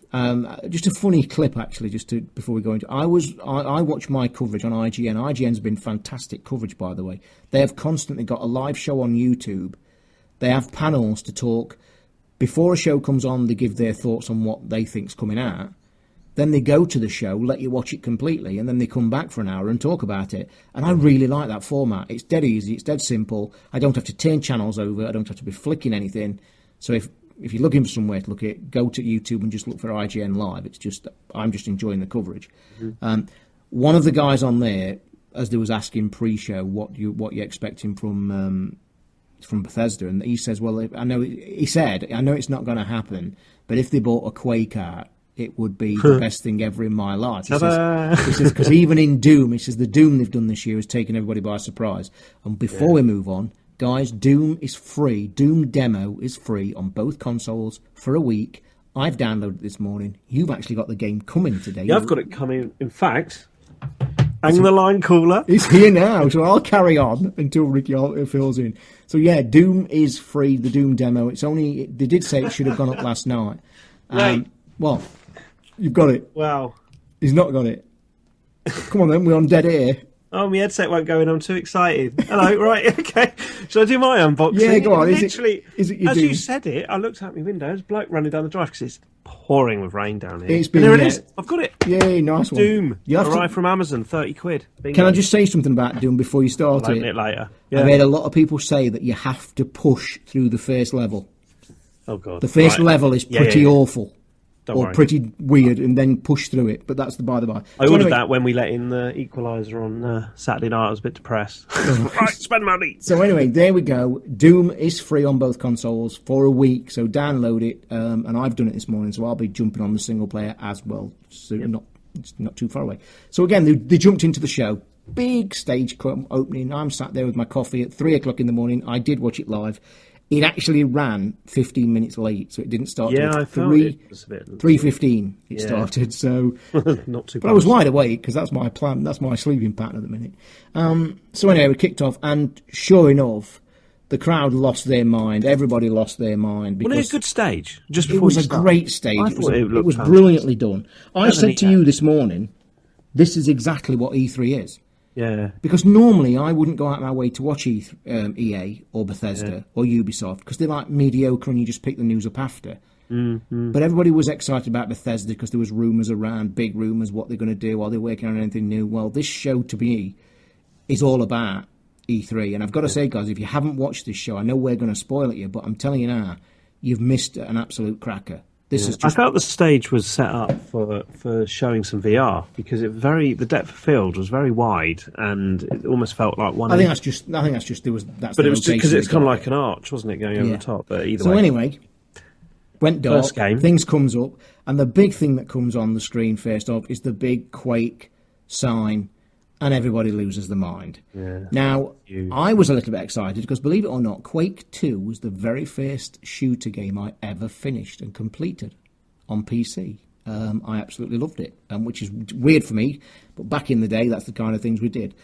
Just a funny clip, actually, before we go into. I watch my coverage on IGN. IGN's been fantastic coverage, by the way. They have constantly got a live show on YouTube. They have panels to talk. Before a show comes on, they give their thoughts on what they think's coming out. Then they go to the show, let you watch it completely, and then they come back for an hour and talk about it. And I really like that format. It's dead easy. It's dead simple. I don't have to turn channels over. I don't have to be flicking anything. So if you're looking for somewhere to look at it, go to YouTube and just look for IGN Live. I'm just enjoying the coverage. Mm-hmm. One of the guys on there, as they was asking pre-show what you're expecting from Bethesda, and he says, well, I know it's not going to happen, but if they bought a Quake out, it would be the best thing ever in my life. He says, because even in Doom, he says the Doom they've done this year has taken everybody by surprise. And before we move on, guys, Doom is free. Doom demo is free on both consoles for a week. I've downloaded it this morning. You've actually got the game coming today. Yeah, I've got it coming. In fact, hang the line cooler. It's here now, so I'll carry on until Ricky fills in. So yeah, Doom is free, the Doom demo. They did say it should have gone up last night. Well, you've got it. Wow. He's not got it. Come on then, we're on dead air. Oh, my headset won't go in. I'm too excited. Hello, right, okay. Should I do my unboxing? Yeah, go on. Literally, is it your as Doom? You said it, I looked out my window. There's a bloke running down the drive because it's pouring with rain down here. There it is. I've got it. Yay, nice one. Doom. Arrived from Amazon, 30 quid. Bingo. Can I just say something about Doom before you start I'll open it later. Yeah. I've heard a lot of people say that you have to push through the first level. Oh, God. The first level is pretty awful. Don't or worry. Pretty weird, and then push through it. But that's the by the by. I ordered that when we let in the Equalizer on Saturday night. I was a bit depressed. Right, spend money. So anyway, there we go. Doom is free on both consoles for a week, so download it. And I've done it this morning, so I'll be jumping on the single player as well. So it's not too far away. So again, they jumped into the show. Big stage opening. I'm sat there with my coffee at 3:00 in the morning. I did watch it live. It actually ran 15 minutes late, so it didn't start till 3:15 it started. So not too bad. But I was wide awake because that's my plan. That's my sleeping pattern at the minute. So anyway, we kicked off, and sure enough, the crowd lost their mind. Everybody lost their mind. Because it was a good stage. It was a great stage. It was brilliantly done. I said to you this morning, this is exactly what E3 is. Yeah. Because normally I wouldn't go out of my way to watch EA or Bethesda or Ubisoft because they're like mediocre and you just pick the news up after. Mm-hmm. But everybody was excited about Bethesda because there was rumours around, big rumours, what they're going to do while they're working on anything new. Well, this show to me is all about E3. And I've got to say, guys, if you haven't watched this show, I know we're going to spoil it you, but I'm telling you now, you've missed an absolute cracker. I felt the stage was set up for showing some VR because the depth of field was very wide and it almost felt like one. I think that's just But it was just because it's kind of like an arch, wasn't it, going over the top? But either way. So anyway, went dark. First game. Things comes up, and the big thing that comes on the screen first off is the big Quake sign. And everybody loses their mind. Yeah. Now, I was a little bit excited because, believe it or not, Quake 2 was the very first shooter game I ever finished and completed on PC. I absolutely loved it, which is weird for me, but back in the day, that's the kind of things we did.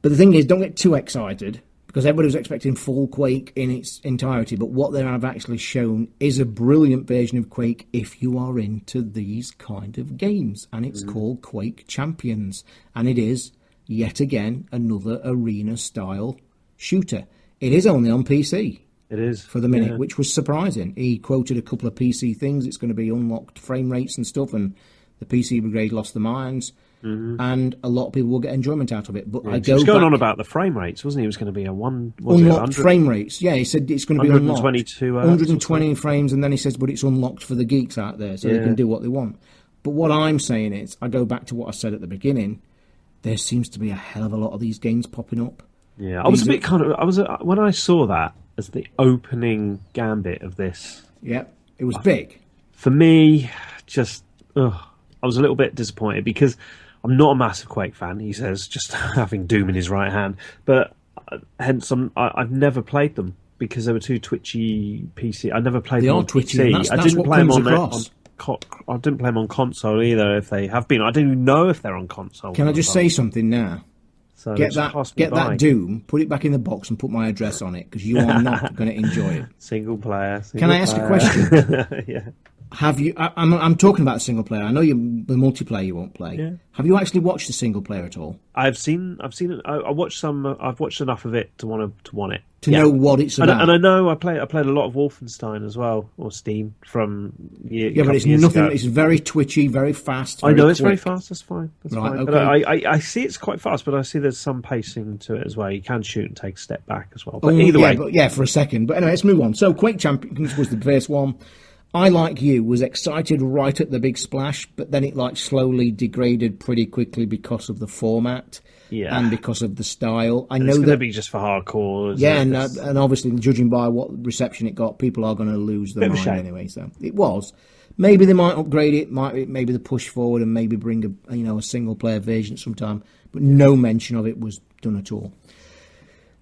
But the thing is, don't get too excited because everybody was expecting full Quake in its entirety, but what they have actually shown is a brilliant version of Quake if you are into these kind of games, and it's called Quake Champions, and it is, yet again, another arena-style shooter. It is only on PC. It is. For the minute, which was surprising. He quoted a couple of PC things. It's going to be unlocked frame rates and stuff, and the PC brigade lost their minds. Mm-hmm. And a lot of people will get enjoyment out of it. But he was going on about the frame rates, wasn't he? It was going to be a unlocked frame rates. Yeah, he said it's going to be unlocked. 120 frames, and then he says, but it's unlocked for the geeks out there, so they can do what they want. But what I'm saying is, I go back to what I said at the beginning. There seems to be a hell of a lot of these games popping up. Yeah, I was a bit when I saw that as the opening gambit of this. Yeah, it was big. For me, I was a little bit disappointed because I'm not a massive Quake fan, he says, just having Doom in his right hand. But hence, I've never played them because they were too twitchy PC. I never played them on twitchy, PC. that's I didn't what play them comes across. I didn't play them on console either. If they have been, I don't even know if they're on console. Can I just say something now? So get that Doom, put it back in the box, and put my address on it, because you are not going to enjoy it. Single player. Can I ask a question? Yeah. Have you? I'm talking about single player. I know the multiplayer you won't play. Yeah. Have you actually watched the single player at all? I've seen it. I watched some. I've watched enough of it to want it. To know what it's about. And I know I played a lot of Wolfenstein as well, or Steam from yeah, but it's nothing. Ago. It's very twitchy, very fast. I know quick. It's very fast. That's fine. That's right, fine. Okay. But I see it's quite fast, but I see there's some pacing to it as well. You can shoot and take a step back as well. But either way, for a second. But anyway, let's move on. So, Quake Champions was the first one. I, like you, was excited right at the big splash, but then it slowly degraded pretty quickly because of the format and because of the style. I know it's going to be just for hardcore. And obviously, judging by what reception it got, people are going to lose their mind anyway. So it was. Maybe they might upgrade it. Maybe the push forward and maybe bring a single player version sometime. But no mention of it was done at all.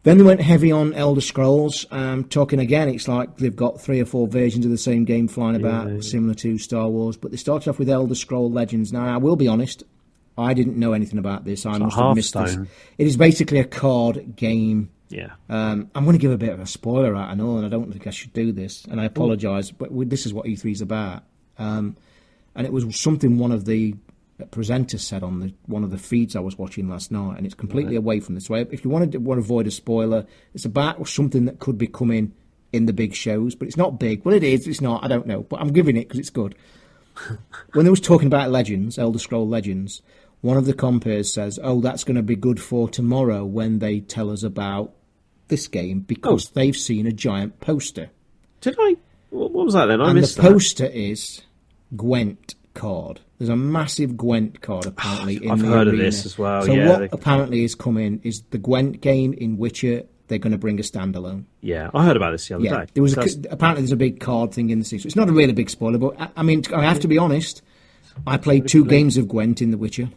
Then they went heavy on Elder Scrolls. Talking again, it's like they've got 3 or 4 versions of the same game flying about, similar to Star Wars. But they started off with Elder Scrolls Legends. Now, I will be honest, I didn't know anything about this. I must have missed this. It is basically a card game. Yeah. I'm going to give a bit of a spoiler out, I know, and I don't think I should do this, and I apologise, but this is what E3 is about. And it was something one of the presenter said on one of the feeds I was watching last night, and it's completely away from this. So if you want to avoid a spoiler, it's about something that could be coming in the big shows, but it's not big. Well, it is. It's not. I don't know, but I'm giving it because it's good. When they was talking about Legends, Elder Scrolls Legends, one of the compares says, "Oh, that's going to be good for tomorrow when they tell us about this game because they've seen a giant poster." Did I? What was that then? I missed that. And the poster is Gwent card. There's a massive Gwent card apparently in the arena. I've heard of this as well. So what apparently is coming is the Gwent game in Witcher. They're going to bring a standalone. Yeah, I heard about this the other day. There was apparently there's a big card thing in the season. So it's not a really big spoiler, but I mean I have to be honest. I played 2 games of Gwent in The Witcher,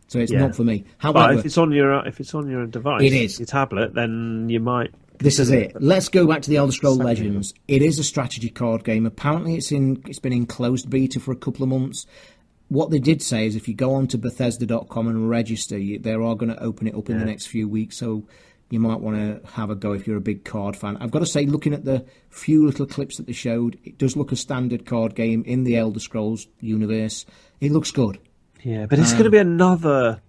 so it's not for me. However, but if it's on your device, it is your tablet, then you might. This is it. Let's go back to the Elder Scrolls Legends. It is a strategy card game. Apparently, it's been in closed beta for a couple of months. What they did say is if you go on to Bethesda.com and register, they are going to open it up in the next few weeks, so you might want to have a go if you're a big card fan. I've got to say, looking at the few little clips that they showed, it does look a standard card game in the Elder Scrolls universe. It looks good. Yeah, but it's going to be another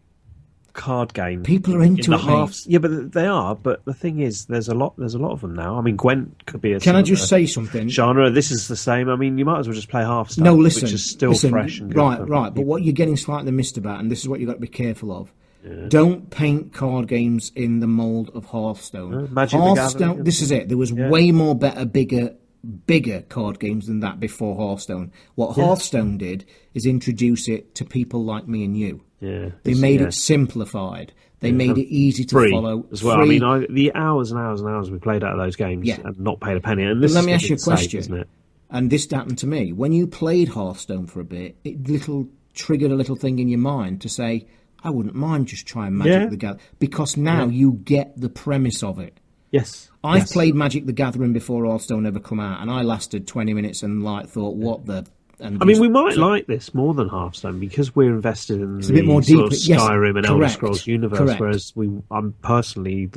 card game. People are into it. Yeah, but they are. But the thing is, there's a lot of them now. I mean, Gwent could be a. Can I just say something? Genre. This is the same. I mean, you might as well just play Hearthstone. No, listen, which is still fresh and good. Right. But what you're getting slightly missed about, and this is what you've got to be careful of. Yeah. Don't paint card games in the mould of Hearthstone. Hearthstone. This is it. There was way more bigger card games than that before Hearthstone. What Hearthstone did is introduce it to people like me and you. Yeah, they made it simplified. They made it easy to follow as well. Free. I mean, the hours and hours and hours we played out of those games and not paid a penny. And this let me ask you a question. Safe, isn't it? And this happened to me when you played Hearthstone for a bit. It triggered a little thing in your mind to say, I wouldn't mind just trying Magic the Gathering, because now you get the premise of it. Yes. I've played Magic the Gathering before Hearthstone ever come out, and I lasted 20 minutes and thought, what the... And I mean, we might like this more than Hearthstone because we're invested in a bit more deep. Skyrim and Elder Scrolls universe, whereas I'm personally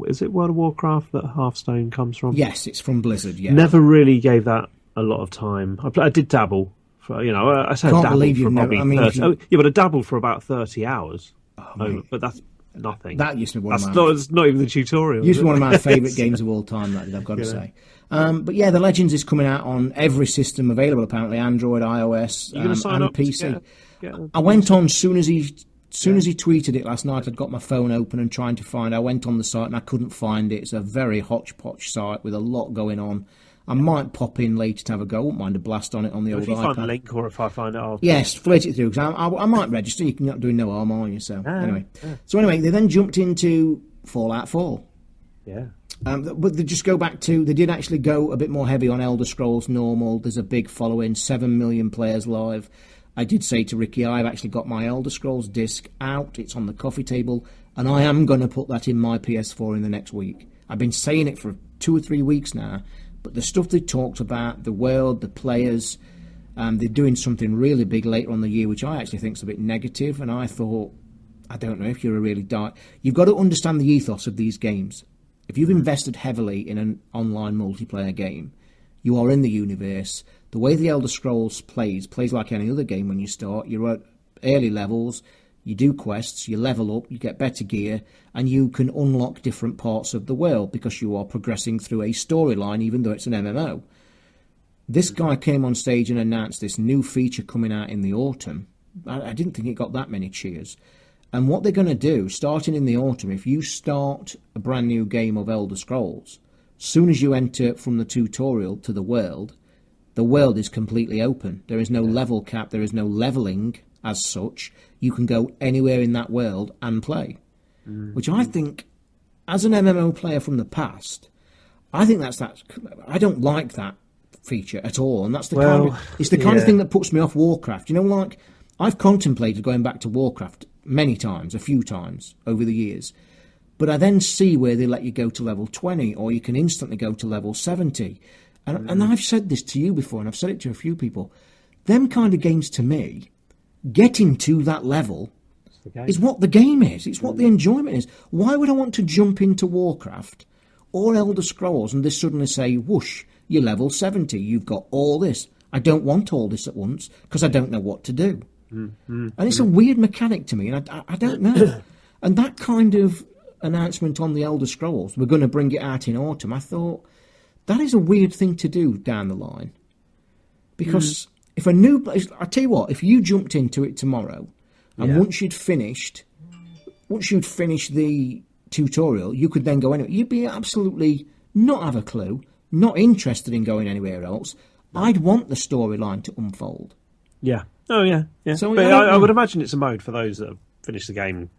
is it World of Warcraft that Hearthstone comes from? Yes, it's from Blizzard. Yeah, never really gave that a lot of time. I did dabble. I said dabble for probably 30. But I dabbled for about 30 hours. But that's nothing. That used to be it's not even the tutorial. Used to be one of my favourite games of all time. That I've got to say. But yeah, the Legends is coming out on every system available. Apparently, Android, iOS, and PC. I went on soon as he tweeted it last night. I'd got my phone open and trying to find. I went on the site and I couldn't find it. It's a very hodgepodge site with a lot going on. I might pop in later to have a go. I wouldn't mind a blast on it on the old iPad. If you find the link, or if I find it, I'll... Yes, float it through, because I might register. You're not doing no harm, are you? So, anyway, they then jumped into Fallout 4. Yeah. But they just go back to... They did actually go a bit more heavy on Elder Scrolls normal. There's a big following, 7 million players live. I did say to Ricky, I've actually got my Elder Scrolls disc out. It's on the coffee table, and I am going to put that in my PS4 in the next week. I've been saying it for 2 or 3 weeks now. But the stuff they talked about, the world, the players, They're doing something really big later on the year, which I actually think is a bit negative. And I thought, I don't know if you're a really dark... You've got to understand the ethos of these games. If you've invested heavily in an online multiplayer game, you are in the universe. The way the Elder Scrolls plays like any other game when you start. You're at early levels, you do quests, you level up, you get better gear, and you can unlock different parts of the world because you are progressing through a storyline, even though it's an MMO. This guy came on stage and announced this new feature coming out in the autumn. I didn't think it got that many cheers. And what they're going to do, starting in the autumn, if you start a brand new game of Elder Scrolls, soon as you enter from the tutorial to the world is completely open. There is no level cap, there is no leveling as such. You can go anywhere in that world and play. Which I think, as an MMO player from the past, I think I don't like that feature at all. And that's the kind of thing that puts me off Warcraft. You know, like, I've contemplated going back to Warcraft many times, a few times over the years. But I then see where they let you go to level 20, or you can instantly go to level 70. And I've said this to you before, and I've said it to a few people. Them kind of games, to me, getting to that level is what the game is. It's what the enjoyment is. Why would I want to jump into Warcraft or Elder Scrolls and they suddenly say, whoosh, you're level 70, you've got all this. I don't want all this at once because I don't know what to do. And it's a weird mechanic to me, and I don't know. And that kind of announcement on the Elder Scrolls, we're going to bring it out in autumn, I thought, that is a weird thing to do down the line. Because if I tell you what, if you jumped into it tomorrow, and once you'd finished the tutorial, you could then go anywhere. You'd be absolutely not have a clue, not interested in going anywhere else. I'd want the storyline to unfold. Yeah. Oh, yeah. So, but I would imagine it's a mode for those that have finished the game.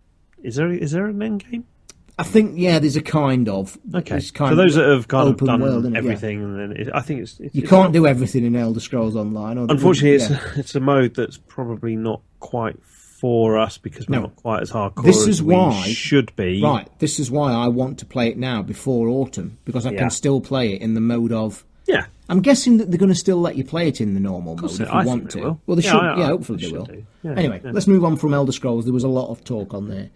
Is there an end game? I think, there's a kind of. Okay. For those that have kind of done everything, and then I think it's you can't do everything in Elder Scrolls Online. Unfortunately, it's a mode that's probably not quite for us because we're not quite as hardcore as we should be. Right. This is why I want to play it now before autumn, because I can still play it in the mode of. Yeah. I'm guessing that they're going to still let you play it in the normal mode if you want to. Will. Well, they should. Hopefully they will. Anyway, let's move on from Elder Scrolls. There was a lot of talk on there.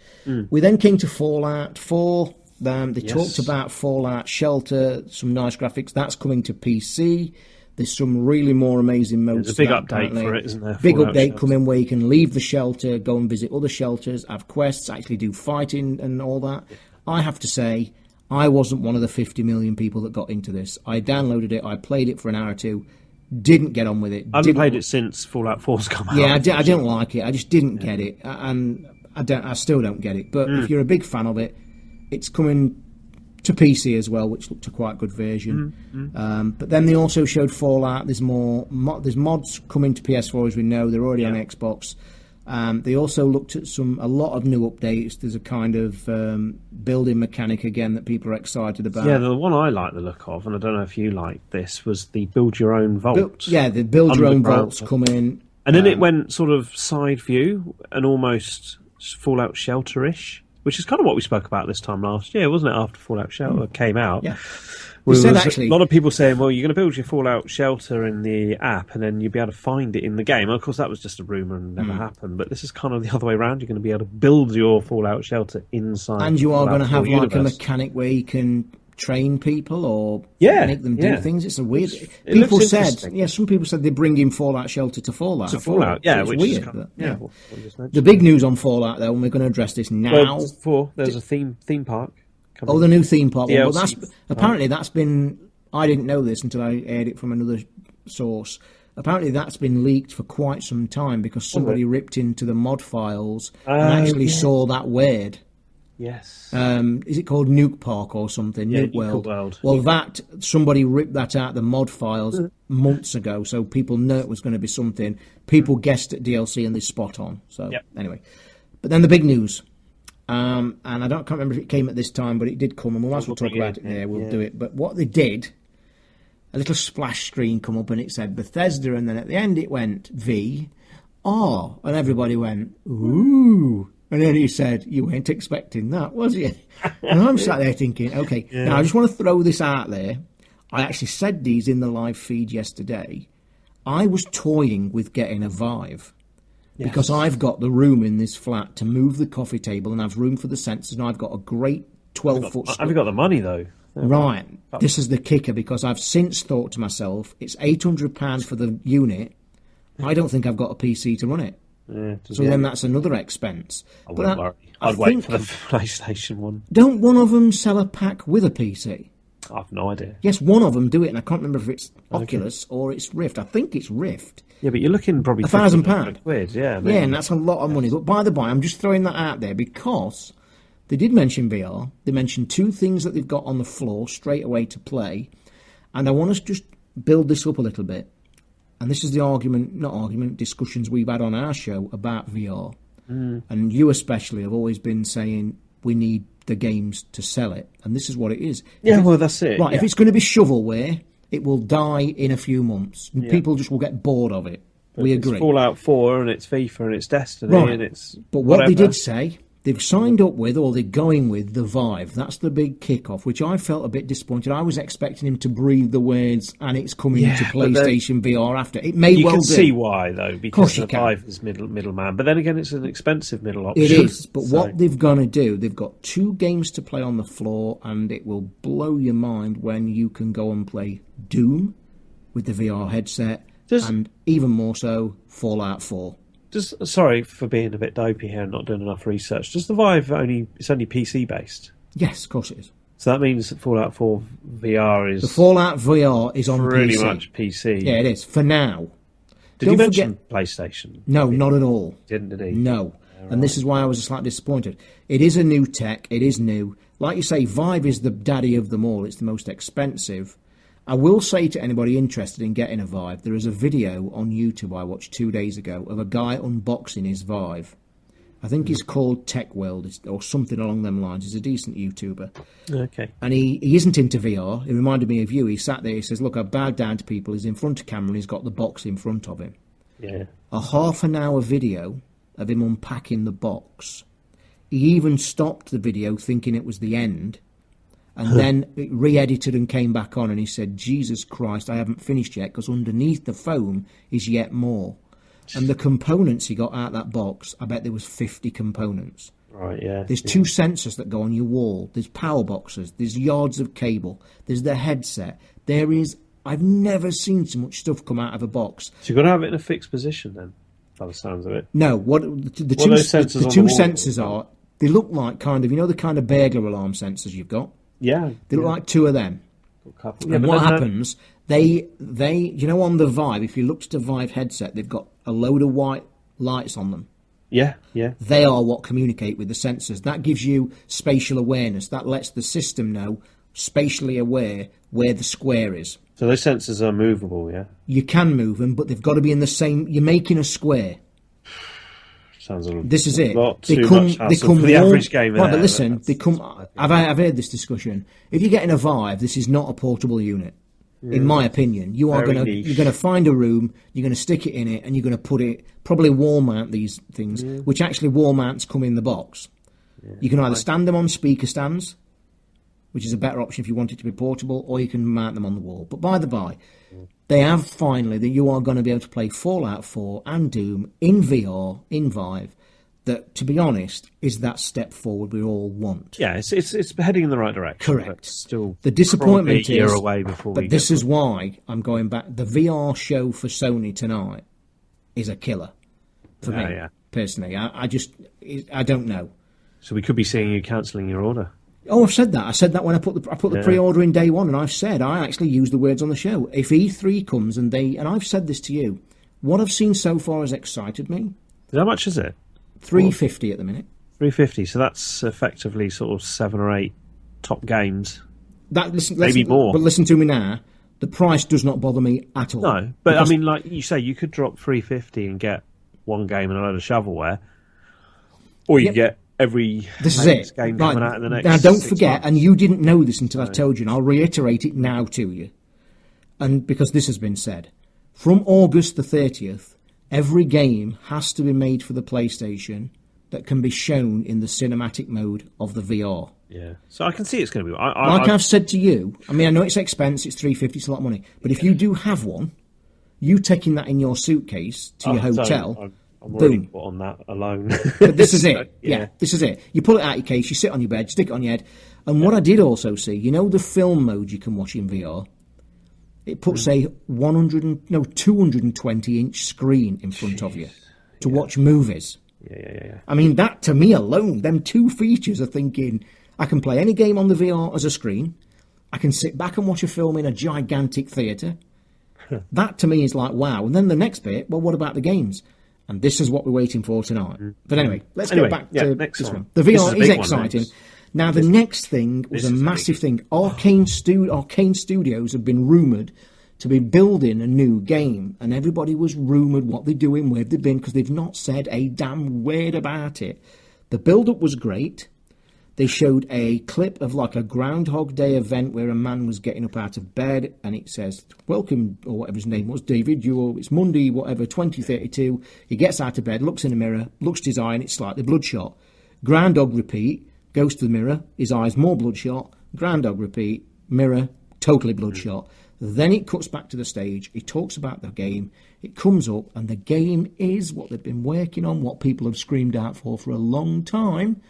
We then came to Fallout 4. They talked about Fallout Shelter, some nice graphics. That's coming to PC. There's some really more amazing modes. There's a big update for it, isn't there? Big update coming where you can leave the shelter, go and visit other shelters, have quests, actually do fighting and all that. I have to say, I wasn't one of the 50 million people that got into this. I downloaded it, I played it for an hour or two, didn't get on with it. I haven't played it since Fallout 4's come out. Yeah, I didn't like it. I just didn't get it, and I still don't get it. But if you're a big fan of it, it's coming to PC as well, which looked a quite good version. But then they also showed Fallout. There's mods coming to PS4, as we know. They're already on Xbox. They also looked at a lot of new updates. There's a kind of building mechanic again that people are excited about. Yeah, the one I like the look of, and I don't know if you like this, was the build your own vaults. The build your own vaults come in. And then it went sort of side view and almost Fallout Shelter-ish, which is kind of what we spoke about this time last year, wasn't it, after Fallout Shelter came out? Yeah. A lot of people saying, well, you're going to build your Fallout Shelter in the app and then you'll be able to find it in the game. And of course, that was just a rumour and never happened. But this is kind of the other way around. You're going to be able to build your Fallout Shelter inside. And you are going to have like a mechanic where you can train people or make them do things. It's a weird... some people said they're bringing Fallout Shelter to Fallout. To Fallout, yeah. It's which weird. Is kind of, the big news on Fallout, though, and we're going to address this now. There's a theme park. Oh, the new theme park one. Well, apparently that's been... I didn't know this until I heard it from another source. Apparently that's been leaked for quite some time because somebody ripped into the mod files and actually saw that word. Yes. Is it called Nuke Park or something? Yeah, Nuke World. Well, somebody ripped that out of the mod files months ago, so people knew it was going to be something. People guessed at DLC and they're spot on. So anyway. But then the big news. And I can't remember if it came at this time, but it did come, and we might as well talk about it there. We'll do it. But what they did, a little splash screen come up, and it said Bethesda, and then at the end it went VR, and everybody went ooh, and then he said, "You weren't expecting that, was you?" And I'm sat there thinking, okay, now I just want to throw this out there. I actually said these in the live feed yesterday. I was toying with getting a Vive. Yes. Because I've got the room in this flat to move the coffee table and have room for the sensors, and I've got a great 12-foot... Have you got the money, though? Right. This is the kicker, because I've since thought to myself, it's £800 for the unit. I don't think I've got a PC to run it. Yeah, so then that's another expense. I wouldn't worry. I'd wait for the PlayStation one. Don't one of them sell a pack with a PC? I've no idea. Yes, one of them do it, and I can't remember if it's Oculus or it's Rift. I think it's Rift. Yeah, but you're looking probably £1,000. Yeah, maybe. Yeah, and that's a lot of money. But by the by, I'm just throwing that out there because they did mention VR. They mentioned 2 things that they've got on the floor straight away to play, and I want us to just build this up a little bit. And this is the discussions we've had on our show about VR. And you especially have always been saying we need the games to sell it. And this is what it is. Yeah, well, that's it. Right, if it's going to be shovelware, it will die in a few months. And people just will get bored of it. But we agree. It's Fallout 4 and it's FIFA and it's Destiny and it's But what they did say, they've signed up with, or they're going with, the Vive. That's the big kickoff, which I felt a bit disappointed. I was expecting him to breathe the words, and it's coming to PlayStation VR after. It may well do. You can see why, though, because the Vive is middleman. But then again, it's an expensive middle option. It is, but what they've got to do, they've got 2 games to play on the floor, and it will blow your mind when you can go and play Doom with the VR headset, and even more so, Fallout 4. Sorry for being a bit dopey here and not doing enough research. Does the Vive only PC based? Yes, of course it is. So that means that Fallout 4 VR is... The Fallout VR is on pretty much PC. Yeah, it is, for now. Did he mention PlayStation? No, not at all. Did he? No. And this is why I was slightly disappointed. It is a new tech. It is new. Like you say, Vive is the daddy of them all. It's the most expensive. I will say to anybody interested in getting a Vive, there is a video on YouTube I watched 2 days ago of a guy unboxing his Vive. I think he's called Tech World or something along them lines. He's a decent YouTuber. Okay. And he isn't into VR. He reminded me of you. He sat there, he says, look, I bowed down to people. He's in front of camera and he's got the box in front of him. Yeah. A half-an-hour video of him unpacking the box. He even stopped the video thinking it was the end. And then it re-edited and came back on, and he said, Jesus Christ, I haven't finished yet, because underneath the foam is yet more. And the components he got out of that box, I bet there was 50 components. Right, yeah. There's 2 sensors that go on your wall. There's power boxes. There's yards of cable. There's the headset. There is... I've never seen so much stuff come out of a box. So you've got to have it in a fixed position, then, by the sounds of it? No, the two sensors are... They look like kind of... You know the kind of burglar alarm sensors you've got? Yeah. They look like 2 of them. And what happens, they you know, on the Vive, if you look at the Vive headset, they've got a load of white lights on them. Yeah, yeah. They are what communicate with the sensors. That gives you spatial awareness. That lets the system know, spatially aware, where the square is. So those sensors are movable, yeah? You can move them, but they've got to be in the same... You're making a square. Sounds a lot. This is it. They come for the average gamer. Right, but listen, they come. I've heard this discussion. If you're getting a Vive, this is not a portable unit. In my opinion, you're gonna find a room, you're gonna stick it in it, and you're gonna put it, probably wall mount these things, which actually wall mounts come in the box. Yeah. You can either stand them on speaker stands, which is a better option if you want it to be portable, or you can mount them on the wall. But by the by, they have finally that you are going to be able to play Fallout 4 and Doom in VR, in Vive, that, to be honest, is that step forward we all want. Yeah, it's heading in the right direction. Correct. Still, the disappointment a year away before. But this is why I'm going back. The VR show for Sony tonight is a killer for me personally. I don't know. So we could be seeing you cancelling your order. Oh, I've said that. I said that when I put the pre-order in day one, and I've said I actually used the words on the show. If E3 comes and I've said this to you, what I've seen so far has excited me. How much is it? $350 at the minute. $350. So that's effectively sort of 7 or 8 top games. Maybe more. But listen to me now. The price does not bother me at all. No, but I mean, like you say, you could drop $350 and get one game and a load of shovelware, or you get every game coming out in the next. Now, don't forget, and you didn't know this until I told you, and I'll reiterate it now to you, and because this has been said, from August the 30th, every game has to be made for the PlayStation that can be shown in the cinematic mode of the VR. Yeah, so I can see it's going to be. I've said to you, I mean, I know it's expensive, it's $350, it's a lot of money, but if you do have one, You taking that in your suitcase to your hotel. I'm already put on that alone. But this is it. Yeah, this is it. You pull it out of your case, you sit on your bed, stick it on your head. And what I did also see, you know the film mode you can watch in VR? It puts a 220-inch screen in front of you to watch movies. Yeah. I mean, that to me alone, them two features are thinking, I can play any game on the VR as a screen. I can sit back and watch a film in a gigantic theatre. That to me is like, wow. And then the next bit, well, what about the games? And this is what we're waiting for tonight. But anyway, let's go back to this one. The VR is exciting. Now, the next thing was a massive thing. Arcane Studios have been rumoured to be building a new game, and everybody was rumoured what they're doing, where they've been, because they've not said a damn word about it. The build-up was great. They showed a clip of like a Groundhog Day event where a man was getting up out of bed, and it says, welcome, or whatever his name was, David, it's Monday, whatever, 2032. He gets out of bed, looks in the mirror, looks to his eye, and it's slightly bloodshot. Groundhog repeat, goes to the mirror, his eye's more bloodshot. Groundhog repeat, mirror, totally bloodshot. Then it cuts back to the stage. He talks about the game. It comes up, and the game is what they've been working on, what people have screamed out for a long time.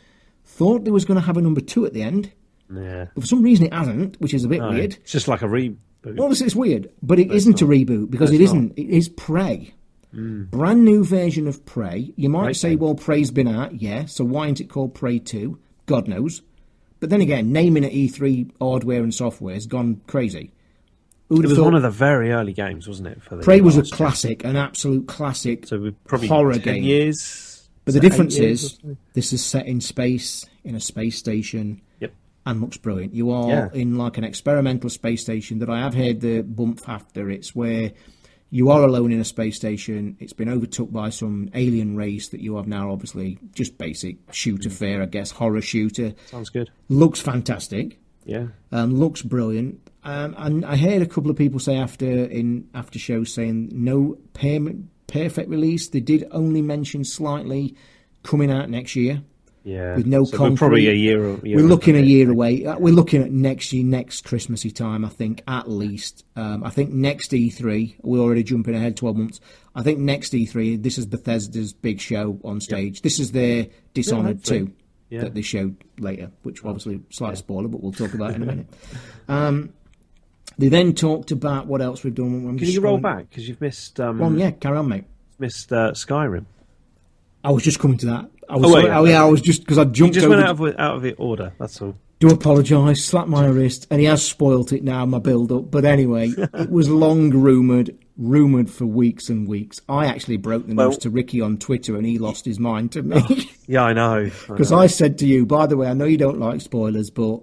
Thought they was going to have a number 2 at the end. Yeah. But for some reason it hasn't, which is a bit weird. It's just like a reboot. Well, it's weird, but it isn't a reboot, because it isn't. It is Prey. Brand new version of Prey. You might say, well, Prey's been out, yeah, so why isn't it called Prey 2? God knows. But then again, naming it E3 hardware and software has gone crazy. It was one of the very early games, wasn't it? Prey was a classic, an absolute classic horror 10 game. Years. But the difference is, this is set in space, in a space station, and looks brilliant. You are in like an experimental space station that I have heard the bump after. It's where you are alone in a space station. It's been overtook by some alien race that you have now, obviously, just basic shooter fare, I guess, horror shooter. Sounds good. Looks fantastic. Yeah. Looks brilliant. And I heard a couple of people say after shows saying no perfect release. They did only mention slightly coming out next year. Yeah. With no concrete. We're probably a year we're looking a year away. We're looking at next year, next Christmassy time, I think, at least. I think next E3, we're already jumping ahead 12 months. I think next E3, this is Bethesda's big show on stage. Yep. This is their Dishonored 2 that they showed later, which obviously slight spoiler, but we'll talk about in a minute. They then talked about what else we've done. Can you roll back? Because you've missed... carry on, mate. Missed Skyrim. I was just coming to that. I was just... Because I jumped you just over... went out of the order, that's all. Do apologise, slap my wrist, and he has spoilt it now, my build-up. But anyway, it was long rumoured for weeks and weeks. I actually broke the news to Ricky on Twitter, and he lost his mind to me. Yeah, I know. Because I said to you, by the way, I know you don't like spoilers, but...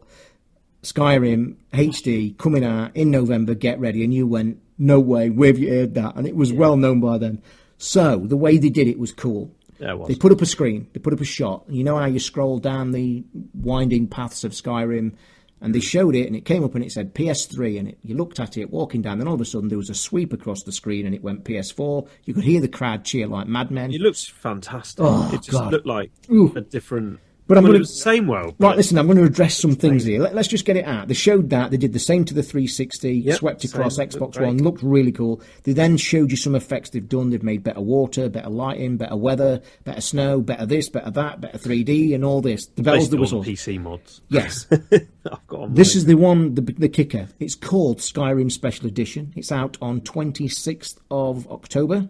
Skyrim HD coming out in November, get ready, and you went, no way, where have you heard that? And it was well known by then. So the way they did it was cool. Yeah, it was. They put up a screen, they put up a shot, and you know how you scroll down the winding paths of Skyrim, and they showed it, and it came up and it said PS3, and you looked at it walking down, and all of a sudden there was a sweep across the screen, and it went PS4. You could hear the crowd cheer like madmen. It looks fantastic. It just looked like a different... But it was the same world. Right, listen, I'm going to address some things here. Let's just get it out. They showed that. They did the same to the 360, swept across Xbox One, looked really cool. They then showed you some effects they've done. They've made better water, better lighting, better weather, better snow, better this, better that, better 3D, and all this. The bells, the whistles. PC mods. Yes. I've got this is the one, the kicker. It's called Skyrim Special Edition. It's out on 26th of October.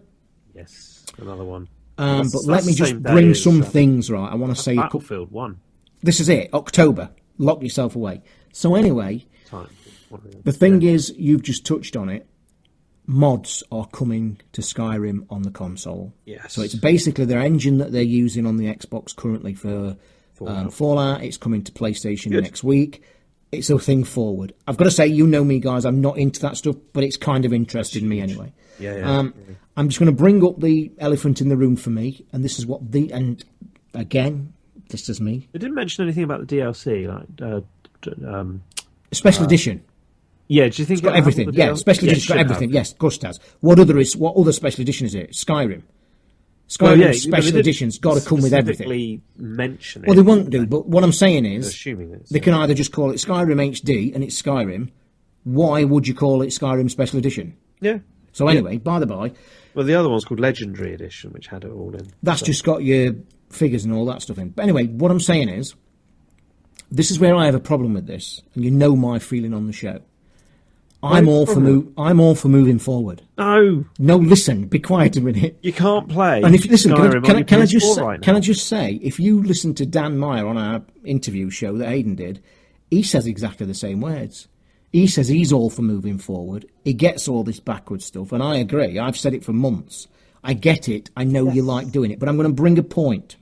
Yes, another one. But let me just bring some things right. I want to say Battlefield 1. This is it, October. Lock yourself away. So anyway, the thing is, you've just touched on it. Mods are coming to Skyrim on the console. Yes. So it's basically their engine that they're using on the Xbox currently for Fallout. It's coming to PlayStation next week. It's a thing forward. I've got to say, you know me, guys. I'm not into that stuff, but it's kind of interested me anyway. Yeah. I'm just going to bring up the elephant in the room for me, and this is what and again, this is me. They didn't mention anything about the DLC, like special edition. Yeah, do you think it's got everything? Yeah, special edition's got everything. Yes, of course it has. What other special edition is it? Skyrim. Special edition's got to come with everything. Mention it. Well, they won't do, but what I'm saying is, assuming they can either just call it Skyrim HD and it's Skyrim. Why would you call it Skyrim Special Edition? Yeah. So anyway, by the by... Well, the other one's called Legendary Edition, which had it all in. That's just got your figures and all that stuff in. But anyway, what I'm saying is, this is where I have a problem with this, and you know my feeling on the show. I'm all for moving forward. No, listen, be quiet a minute. You can't play. And if you listen, can I just say, if you listen to Dan Meyer on our interview show that Hayden did, he says exactly the same words. He says he's all for moving forward. He gets all this backward stuff, and I agree. I've said it for months. I get it. I know you like doing it, but I'm going to bring a point.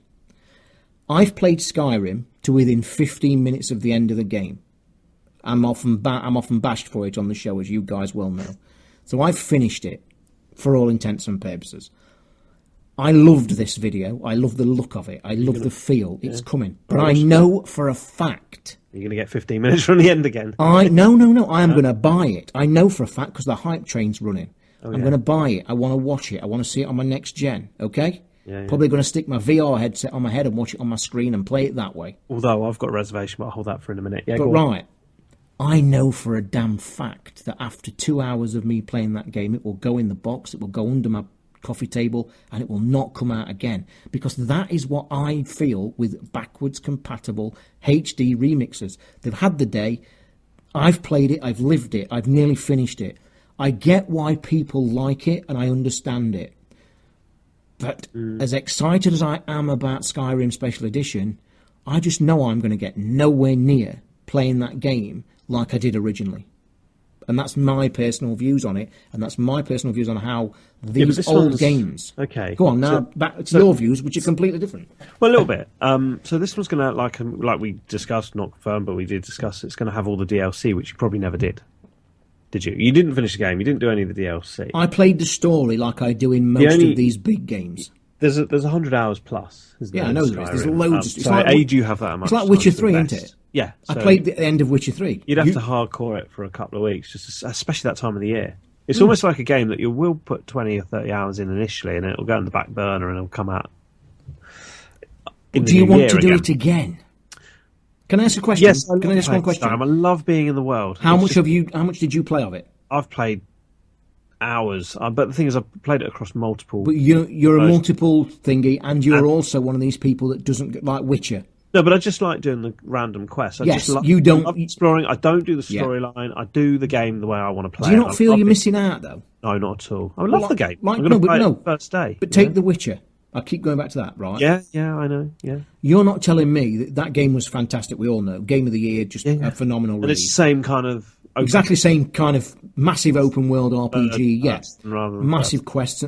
I've played Skyrim to within 15 minutes of the end of the game. I'm often bashed for it on the show, as you guys well know. So I've finished it, for all intents and purposes. I loved this video. I love the look of it. I love the feel. It's coming. But I know for a fact... You're going to get 15 minutes from the end again. No. I am going to buy it. I know for a fact, because the hype train's running. I'm going to buy it. I want to watch it. I want to see it on my next gen, okay? Yeah. Probably going to stick my VR headset on my head and watch it on my screen and play it that way. Although I've got a reservation, but I'll hold that for in a minute. Yeah, but right, I know for a damn fact that after 2 hours of me playing that game, it will go in the box, it will go under my coffee table, and it will not come out again. Because that is what I feel with backwards compatible HD remixers. They've had the day. I've played it. I've lived it. I've nearly finished it. I get why people like it, and I understand it. But as excited as I am about Skyrim Special Edition, I just know I'm going to get nowhere near playing that game like I did originally. And that's my personal views on it, and that's my personal views on how these old games... Okay. Go on, now back to your views, which are completely different. Well, a little bit. So this one's going to, like we discussed, not confirmed, but we did discuss, it's going to have all the DLC, which you probably never did. Did you? You didn't finish the game. You didn't do any of the DLC. I played the story like I do in most of these big games. There's 100 hours plus. Yeah, I know there is. There's loads. Do you have that much? It's like Witcher 3, isn't it? Yeah. So I played the end of Witcher 3. You'd have to hardcore it for a couple of weeks, especially that time of the year. It's almost like a game that you will put 20 or 30 hours in initially, and it'll go in the back burner, and it'll come out. Do you want to do it again? Can I ask a question? Yes, Can I ask one question? I love being in the world. How much did you play of it? I've played hours, but the thing is, I've played it across multiple. But you're a multiple thingy, and you're also one of these people that doesn't like Witcher. No, but I just like doing the random quests. I love exploring. I don't do the storyline. I do the game the way I want to play. Do you not feel you're missing out though? No, not at all. I love the game. I'm going to play it first day. But take The Witcher. I keep going back to that, right? Yeah, I know. Yeah. You're not telling me that game was fantastic. We all know, game of the year, just a phenomenal release. And it's the same kind of exactly same kind of massive open world RPG. Massive quests.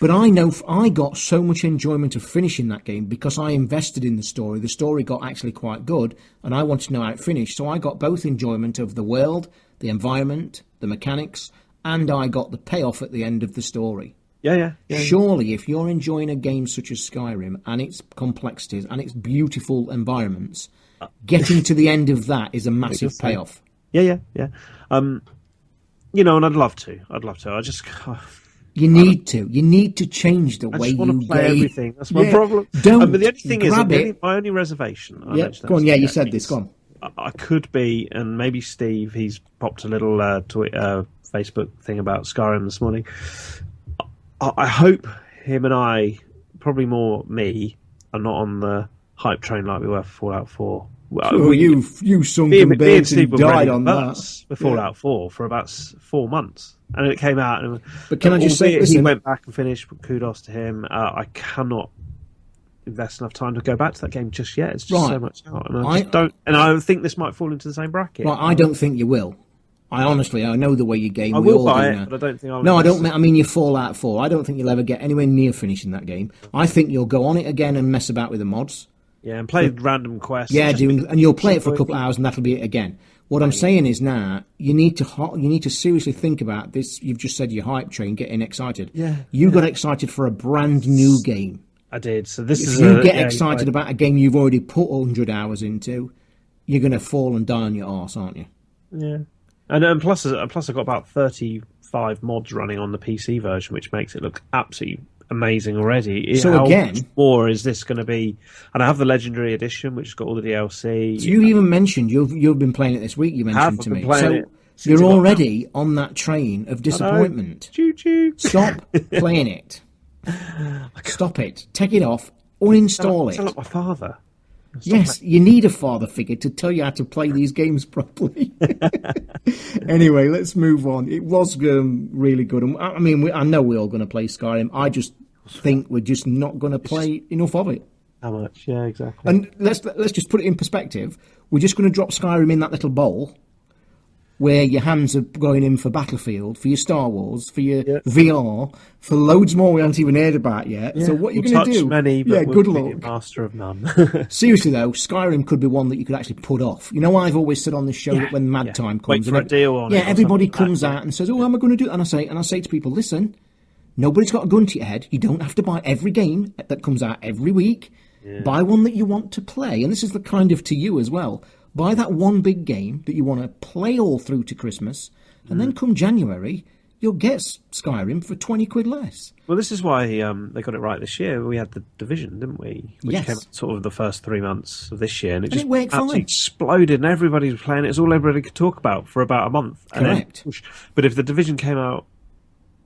But I know I got so much enjoyment of finishing that game because I invested in the story. The story got actually quite good, and I wanted to know how it finished. So I got both enjoyment of the world, the environment, the mechanics, and I got the payoff at the end of the story. Yeah. Surely, if you're enjoying a game such as Skyrim and its complexities and its beautiful environments, getting to the end of that is a massive payoff. Yeah. And I'd love to. I just... You need to change the way you want to play everything. That's my problem. Don't but the only thing is, my only reservation... Go on, you said this, go on. I could be, and maybe Steve, he's popped a little Facebook thing about Skyrim this morning. I hope him and I, probably more me, are not on the hype train like we were for Fallout 4. Well, you sunken birds and died on that. With Fallout 4 for about 4 months. And then it came out. But can I just say, he went back and finished, but kudos to him. I cannot invest enough time to go back to that game just yet. It's just so much out. And I just don't. And I think this might fall into the same bracket. Right, I don't think you will. I know the way you game. I will buy it, but I don't think I'll... No, I don't. I mean, you Fallout 4. I don't think you'll ever get anywhere near finishing that game. I think you'll go on it again and mess about with the mods. Yeah, and play random quests. Yeah, and you'll play it for a couple of hours, and that'll be it again. What I'm saying is now you need to seriously think about this. You've just said your hype train, getting excited. Yeah, you got excited for a brand new game. I did. So this if you get excited about a game you've already put 100 hours into, you're going to fall and die on your arse, aren't you? Yeah, and plus I've got about 35 mods running on the PC version, which makes it look absolutely amazing already. So how again, much more is this going to be? And I have the Legendary Edition, which has got all the DLC. So you even mentioned you've been playing it this week. You mentioned to me. So You're already on that train of disappointment. Choo-choo. Stop playing it. Stop it. Take it off. Uninstall it. Sound like my father. Yes, you need a father figure to tell you how to play these games properly. Anyway, let's move on. It was really good. I mean, I know we're all going to play Skyrim. I just think we're just not going to play enough of it. How much? Yeah, exactly. And let's just put it in perspective. We're just going to drop Skyrim in that little bowl where your hands are going in for Battlefield, for your Star Wars, for your VR, for loads more we haven't even heard about yet. Yeah. So what are you going to do? Many, but good luck. Master of none. Seriously though, Skyrim could be one that you could actually put off. You know, I've always said on this show that when Mad Time comes, wait for a deal on it. Everybody comes out and says, "Oh, am I going to do?" And I say to people, "Listen, nobody's got a gun to your head. You don't have to buy every game that comes out every week. Yeah. Buy one that you want to play." And this is the kind of to you as well. Buy that one big game that you want to play all through to Christmas, and then come January, you'll get Skyrim for 20 quid less. Well, this is why they got it right this year. We had The Division, didn't we? Which came out sort of the first 3 months of this year, and it just absolutely exploded, and everybody was playing it. It's all everybody could talk about for about a month. Correct. But if The Division came out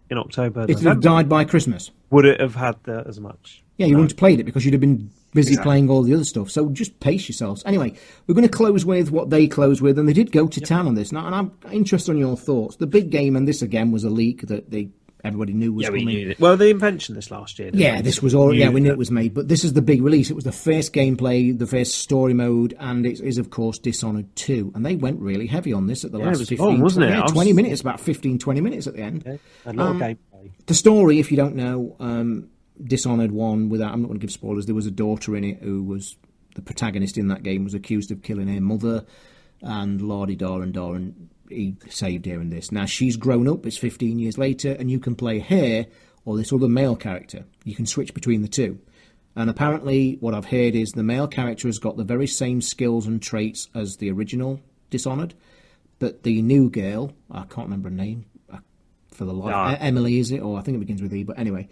in October, it would have died by Christmas. Would it have had as much? Yeah, you wouldn't have played it because you'd have been busy playing all the other stuff. So just pace yourselves. Anyway, we're going to close with what they close with, and they did go to town on this. Now, and I'm interested in your thoughts. The big game, and this again was a leak that everybody knew was coming. We knew it. Well, they mentioned this last year. This was all. Yeah, we knew it was made. But this is the big release. It was the first gameplay, the first story mode, and it is of course Dishonored 2. And they went really heavy on this at the last 15, fun, wasn't 20, it? 20 minutes, about 15-20 minutes at the end. Yeah, a lot of gameplay. The story, if you don't know. Dishonored 1, I'm not going to give spoilers, there was a daughter in it who was the protagonist in that game, was accused of killing her mother, and la-di-da and da, and he saved her in this. Now she's grown up, it's 15 years later, and you can play her or this other male character. You can switch between the two. And apparently what I've heard is the male character has got the very same skills and traits as the original Dishonored, but the new girl, I can't remember her name for the life, Emily is it, or I think it begins with E, but anyway,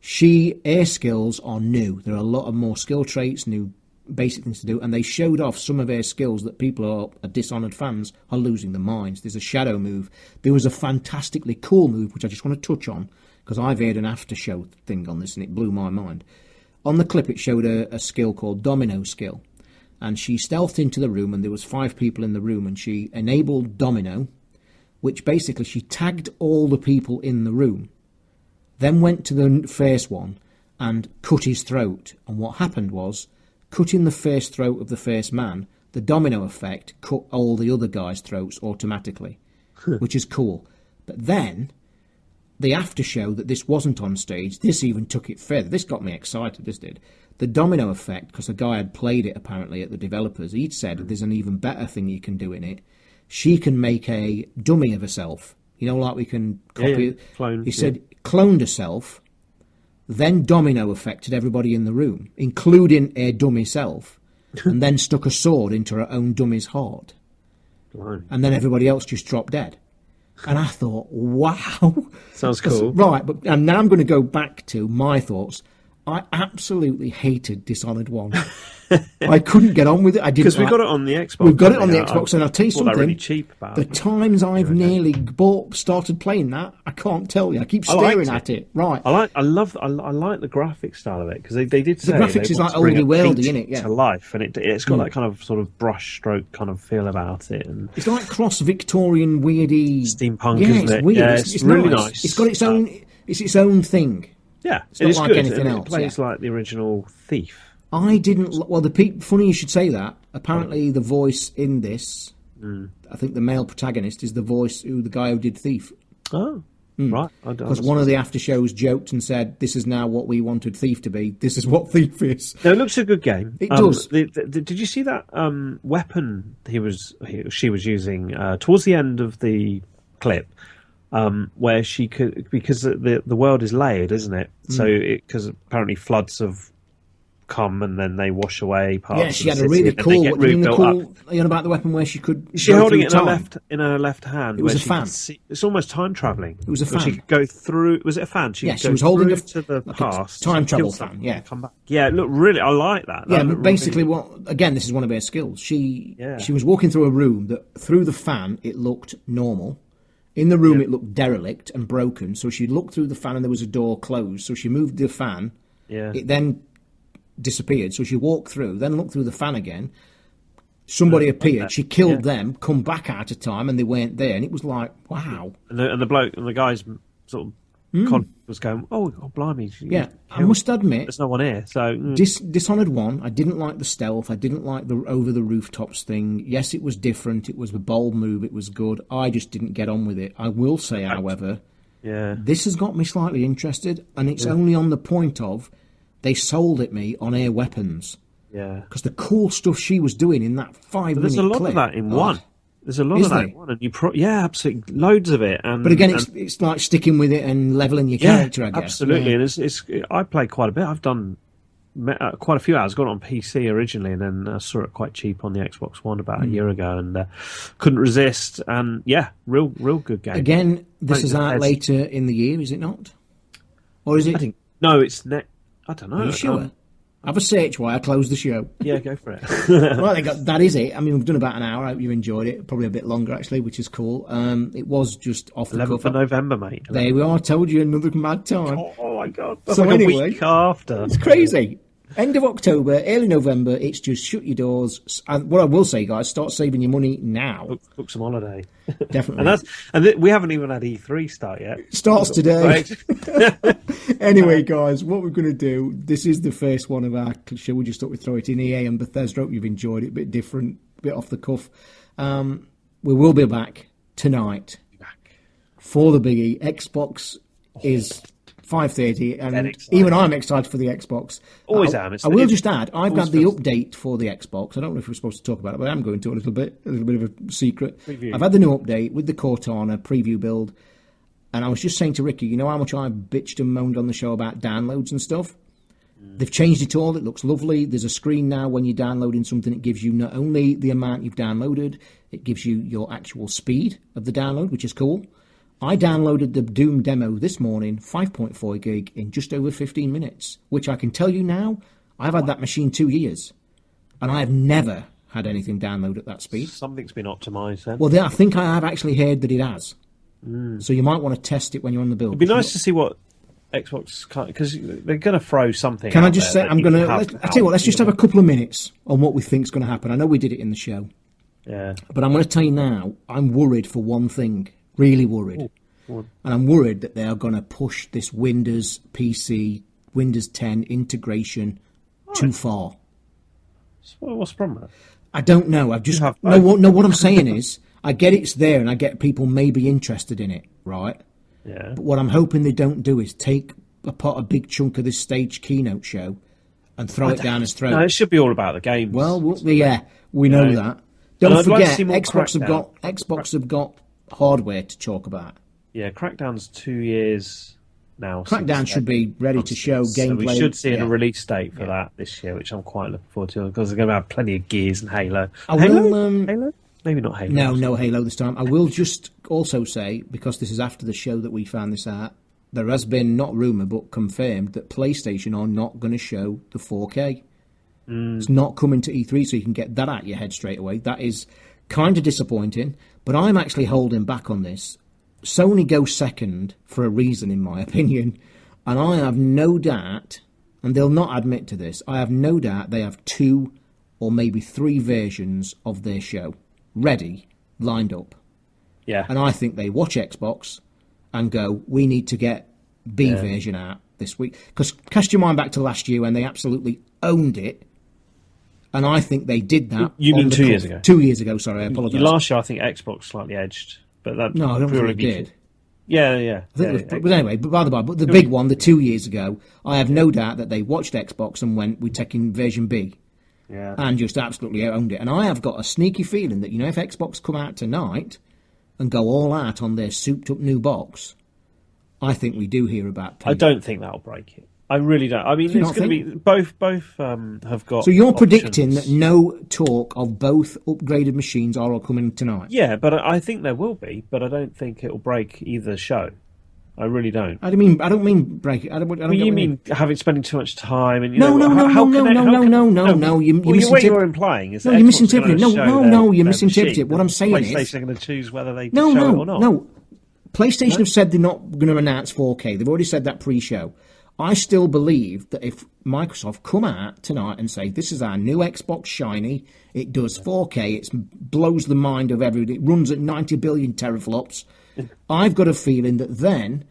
her skills are new. There are a lot of more skill traits, new basic things to do, and they showed off some of her skills that people are Dishonored fans are losing their minds. There's a shadow move. There was a fantastically cool move, which I just want to touch on, because I've heard an after-show thing on this, and it blew my mind. On the clip, it showed a skill called Domino Skill, and she stealthed into the room, and there was 5 people in the room, and she enabled Domino, which basically she tagged all the people in the room, then went to the first one and cut his throat. And what happened was, cutting the first throat of the first man, the domino effect cut all the other guys' throats automatically, which is cool. But then, the after show that this wasn't on stage, this even took it further. This got me excited, this did. The domino effect, because a guy had played it apparently at the developers, he'd said there's an even better thing you can do in it. She can make a dummy of herself. You know, like we can copy it. Clone, he said, cloned herself, then domino affected everybody in the room, including her dummy self, and then stuck a sword into her own dummy's heart. And then everybody else just dropped dead. And I thought, wow. Sounds cool. Right, and now I'm going to go back to my thoughts. I absolutely hated Dishonored 1. I couldn't get on with it. Because we got it on the Xbox. We've got it on the Xbox, and I'll tell you something. Really cheap about the times I've nearly started playing that, I can't tell you. I keep staring at it. Right. I like the graphic style of it, because they did say the graphics is like oldie worldy, isn't it? Yeah. To life, and it's got that kind of sort of brush stroke kind of feel about it, and it's like cross Victorian weirdy steampunk, isn't it? Weird. Yeah, it's really nice. It's got its own. It's its own thing. Yeah, it's not like good. anything else. It plays like the original Thief. I didn't. Well, funny you should say that. Apparently, the voice in this, I think the male protagonist is the guy who did Thief. Oh, right. Because one of the after shows joked and said, "This is now what we wanted Thief to be. This is what Thief is." No, it looks a good game. It does. Did you see that weapon she was using towards the end of the clip? Where she could, because the world is layered, isn't it? So because apparently floods have come and then they wash away parts. Yeah, she of had the a really city, cool. and What they do get you mean the rebuilt cool? up. Are you on about the weapon where she could? Is she go holding through it time? in her left hand? It was where a she fan. could see, it's almost time traveling. It was a Where she fan. could go through. Was it a fan? She Yeah, could she go was holding through a to the like past. time travel kill fan. someone, Yeah, and come back. Yeah, look, really, I like that. yeah. That But looked basically, really- this is one of her skills. She Yeah. was walking through a room that through the fan it looked normal. In the room, Yeah. it looked derelict and broken. So she looked through the fan and there was a door closed. So she moved the fan. Yeah. It then disappeared. So she walked through, then looked through the fan again. Somebody appeared. She killed them, come back out of time, and they weren't there. And it was like, wow. And the bloke and the guy's sort of was going, oh blimey. Yeah, I must admit, there's no one here. So Dishonored 1, I didn't like the stealth. I didn't like the over the rooftops thing. Yes, it was different. It was a bold move. It was good. I just didn't get on with it. I will say, however, this has got me slightly interested, and it's only on the point of they sold it me on air weapons. Yeah. Because the cool stuff she was doing in that 5 minute There's a lot clip, of that in one. There's a lot Is of that there? in one, and yeah, absolutely, loads of it. And But again, it's like sticking with it and leveling your character, I guess. Absolutely, Yeah. and it's I play quite a bit. I've done quite a few hours. Got it on PC originally, and then saw it quite cheap on the Xbox One about a year ago, and couldn't resist. And yeah, real good game. Again, this is out later in the year, is it not? Or is it? No, it's I don't know. Are you sure? Have a search while I close the show. Yeah, go for it. Well, that is it. I mean, we've done about an hour. I hope you enjoyed it. Probably a bit longer, actually, which is cool. It was just off the 11th cuff. of November, mate. There we are. I told you, another mad time. Oh my god! That's So like anyway, a week after. It's crazy. End of October, early November. It's just shut your doors. And what I will say, guys, start saving your money now. Book some holiday. Definitely. We haven't even had E3 start yet. Starts today. Right. Anyway, guys, what we're going to do, this is the first one of our show. We just thought we'd throw it in. EA and Bethesda. Hope you've enjoyed it. A bit different, a bit off the cuff. We will be back tonight for the biggie. Xbox is 5:30, and even I'm excited for the Xbox. Always am. I will just add, I've got the update for the Xbox. I don't know if we're supposed to talk about it, but I am going to a little bit of a secret. Preview. I've had the new update with the Cortana preview build, and I was just saying to Ricky, you know how much I've bitched and moaned on the show about downloads and stuff? They've changed it all. It looks lovely. There's a screen now when you're downloading something. It gives you not only the amount you've downloaded, it gives you your actual speed of the download, which is cool. I downloaded the Doom demo this morning, 5.4 gig, in just over 15 minutes, which I can tell you now, I've had that machine 2 years, and I have never had anything download at that speed. Something's been optimised then. Well, I think I have actually heard that it has. So you might want to test it when you're on the build. It'd be nice to see what Xbox can't, because they're going to throw something. Can out I just there say, that I'm you going to, have I tell you what, let's just have a couple of minutes on what we think's going to happen. I know we did it in the show. Yeah. But I'm going to tell you now, I'm worried for one thing, really worried. And I'm worried that they are going to push this Windows PC, Windows 10 integration too far. What's the problem with that? I don't know. I've just no. What I'm saying is, I get it's there, and I get people maybe interested in it, right? Yeah. But what I'm hoping they don't do is take apart a big chunk of this stage keynote show and throw it down his throat. No, it should be all about the games. Well, yeah, we know that. Don't forget, Xbox have got hardware to talk about. Yeah, Crackdown's 2 years now. Crackdown should be ready to show gameplay. So we should see a release date for that this year, which I'm quite looking forward to, because they're going to have plenty of Gears and Halo. Halo? Maybe not Halo. No Halo this time. I will just also say, because this is after the show that we found this out, there has been, not rumour, but confirmed that PlayStation are not going to show the 4K. It's not coming to E3, so you can get that out of your head straight away. That is kind of disappointing, but I'm actually holding back on this. Sony goes second for a reason, in my opinion, and I have no doubt, and they'll not admit to this, I have no doubt they have 2 or maybe 3 versions of their show ready, lined up. Yeah. And I think they watch Xbox and go, we need to get B version out this week. Because cast your mind back to last year when they absolutely owned it, and I think they did that. You mean 2 years ago? 2 years ago, sorry, I apologise. Last year, I think Xbox slightly edged. But that no, I don't think it did. Yeah. But anyway, but the big one, the 2 years ago, I have no doubt that they watched Xbox and went, we're taking version B. Yeah. And just absolutely owned it. And I have got a sneaky feeling that, if Xbox come out tonight and go all out on their souped up new box, I think we do hear about P. I don't think that'll break it. I really don't. I mean, it's going to be both have got. So you're options. predicting that no talk of both upgraded machines are all coming tonight? Yeah, but I think there will be, but I don't think it'll break either show. I really don't. I don't mean break it. You mean spending too much time and no. What you're implying is you're misinterpreting. You're misinterpreting. What I'm saying is PlayStation are going to choose whether they show it or not. No. PlayStation have said they're not going to announce 4K. They've already said that pre-show. I still believe that if Microsoft come out tonight and say, this is our new Xbox Shiny, it does 4K, it blows the mind of everybody, it runs at 90 billion teraflops, I've got a feeling that then,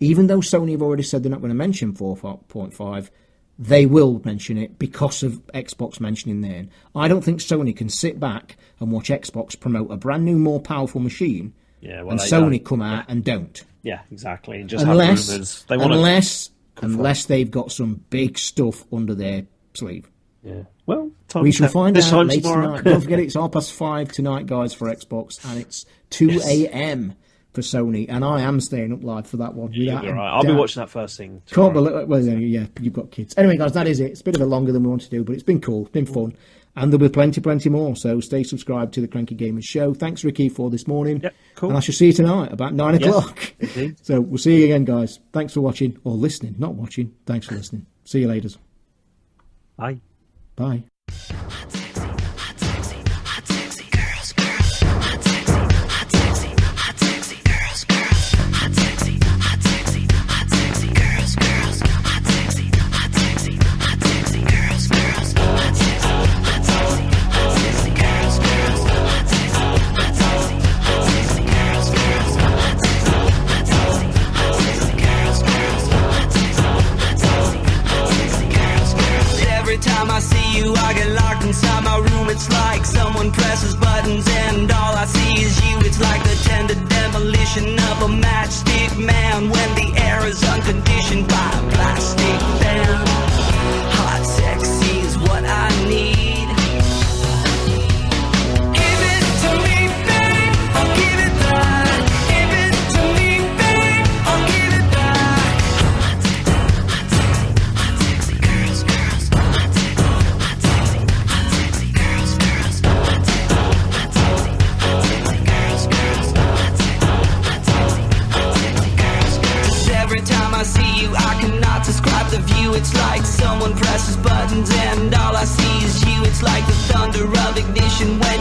even though Sony have already said they're not going to mention 4.5, they will mention it because of Xbox mentioning there. I don't think Sony can sit back and watch Xbox promote a brand new, more powerful machine and Sony come out and don't. Yeah, exactly. And just have rumours. Unless they've got some big stuff under their sleeve. Yeah. Well, we shall find out later tonight. Don't forget, it's 5:30 tonight, guys, for Xbox, and it's 2 a.m. for Sony, and I am staying up live for that one. Yeah, you're right. I'll be watching that first thing. Can't believe, well, yeah, you've got kids. Anyway, guys, that is it. It's a bit of a longer than we want to do, but it's been cool, been fun. And there'll be plenty more, so stay subscribed to the Cranky Gamers show. Thanks, Ricky, for this morning. Yep, cool. And I shall see you tonight about 9 o'clock. Indeed. So we'll see you again, guys. Thanks for watching, or listening. Not watching. Thanks for listening. See you later. Bye. Bye. Inside my room, it's like someone presses buttons and all I see is you. It's like the tender demolition of a matchstick man when the air is unconditioned by a plastic fan. Hot sexy is what I need. Give it to me, babe, I'll give it back. Give it to me, babe, I'll give it back. Hot sexy girls, girls, hot sexy girls, girls, hot sexy girls, girls, every time I see you, I cannot describe the view. It's like someone presses buttons and all I see is you. It's like the thunder of ignition when